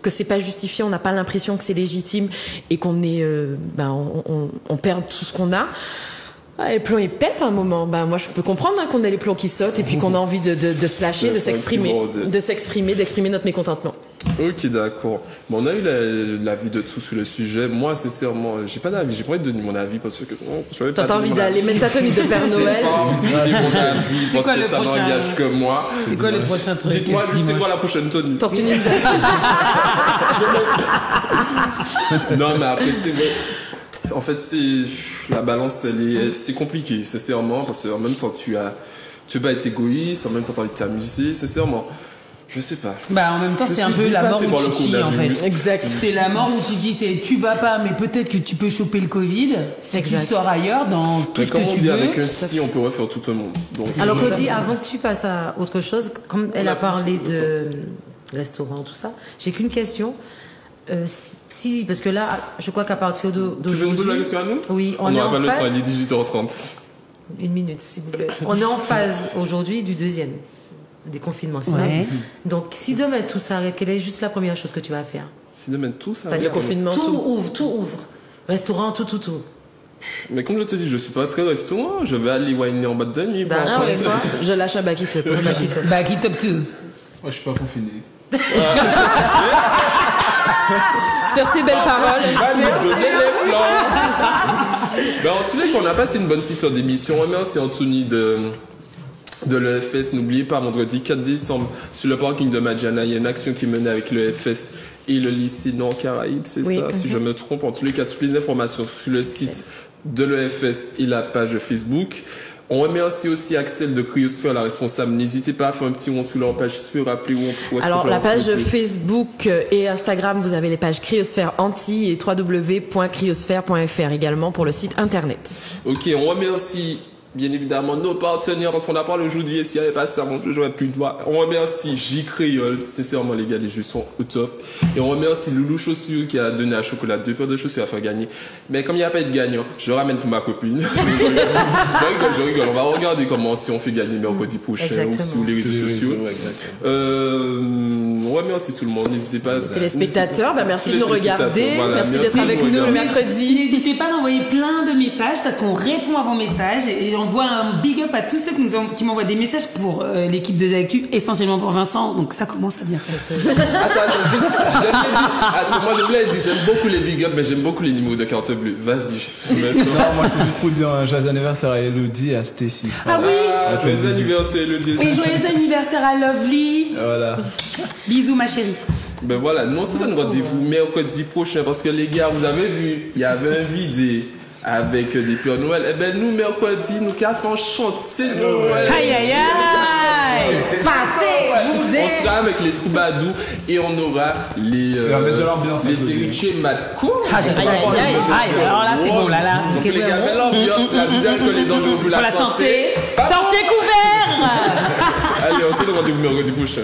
que c'est pas justifié, on n'a pas l'impression que c'est légitime et qu'on est, on perd tout ce qu'on a. Les plombs ils pètent à un moment. Moi je peux comprendre qu'on a les plombs qui sautent et puis qu'on a envie de se lâcher, de s'exprimer, d'exprimer notre mécontentement. Ok, d'accord. On a eu l'avis de tous sur le sujet. Moi, sincèrement, j'ai pas d'avis. J'ai pas envie de donner mon avis parce que t'as envie d'aller mettre ta tenue de Père Noël. J'ai pas envie de donner mon avis parce que ça n'engage que moi. C'est quoi le prochain truc? Dites-moi juste c'est quoi la prochaine tenue. Tortue Ninja. Non, mais après c'est vrai. En fait, la balance, c'est compliqué, sincèrement, parce qu'en même temps, tu veux pas être égoïste, en même temps, tu as envie de t'amuser, sincèrement. Je sais pas. En même temps, c'est un peu la mort où tu dis, en fait. Exact. C'est la mort où tu dis, tu vas pas, mais peut-être que tu peux choper le Covid. Si tu sors ailleurs, dans tout ce que tu veux. Comme on dit, avec un si, on peut refaire tout le monde. Donc, alors, Claudie, avant que tu passes à autre chose, comme elle a parlé de restaurant, tout ça, j'ai qu'une question. Si, parce que là, je crois qu'à partir d'aujourd'hui... Tu veux nous poser la question à nous? Oui, on n'aura pas le temps, il est 18h30. Une minute, s'il vous plaît. On est en phase aujourd'hui du deuxième déconfinement, c'est ça? Donc, si demain tout s'arrête, quelle est juste la première chose que tu vas faire? Si demain tout s'arrête? C'est-à-dire confinement, tout ouvre. Restaurant, tout. Mais comme je te dis, je suis pas très restaurant, je vais aller winer en bas de nuit. Je lâche un back it up. Back it up too. Moi, je suis pas confiné. Sur ces belles paroles. En tous les cas, on a passé une bonne petite heure d'émission. Merci Anthony de l'EFS. N'oubliez pas, vendredi 4 décembre, sur le parking de Madjana, il y a une action qui est menée avec l'EFS et le lycée Nord-Caraïbes, c'est ça, si je me trompe. En tous les cas, toutes les informations sur le site de l'EFS et la page Facebook. On remercie aussi Axel de Cryosphère, la responsable. N'hésitez pas à faire un petit rond sur leur page. Tu peux rappeler où est-ce Alors, la page Facebook et Instagram, vous avez les pages Cryosphère Antilles et www.cryosphère.fr également pour le site internet. Ok, on remercie bien évidemment nos partenaires parce qu'on a parlé aujourd'hui et s'il n'y avait pas ça, j'aurais plus de voix. On remercie J Créole, sincèrement les gars, les jeux sont au top. Et on remercie Loulou Chaussures qui a donné à Chocolat 2 paires de chaussures à faire gagner. Mais comme il n'y a pas de gagnant, je ramène pour ma copine. je rigole. On va regarder comment si on fait gagner mercredi prochain ou sur les réseaux sociaux. On remercie tout le monde, n'hésitez pas. Téléspectateurs, merci de nous regarder, merci d'être avec nous le mercredi. N'hésitez pas d'envoyer plein de messages parce qu'on répond à vos messages et j'envoie un big up à tous ceux qui m'envoient des messages pour l'équipe de Actu, essentiellement pour Vincent, donc ça commence à bien faire. Attends, moi je voulais dire, j'aime beaucoup les big up, mais j'aime beaucoup les numéros de carte bleue. Vas-y. Non, moi c'est juste pour dire un joyeux anniversaire à Elodie et à Stacy. Ah oui. Joyeux anniversaire Elodie. Et joyeux anniversaire à Lovely. Voilà. Bisous ma chérie. Ben voilà, nous on se donne rendez-vous mercredi prochain parce que les gars, vous avez vu, il y avait un vidéo avec des Pères Noël. Eh ben nous mercredi, nous cafons chanter Noël. Aïe aïe aïe. On sera avec les troubadours et on aura les héritiers Matco. Aïe alors là c'est bon là. Donc les gars, mais l'ambiance la bien que les dangers pour la santé. Sortez couverts. Allez, on se donne rendez-vous. rendez-vous mercredi prochain.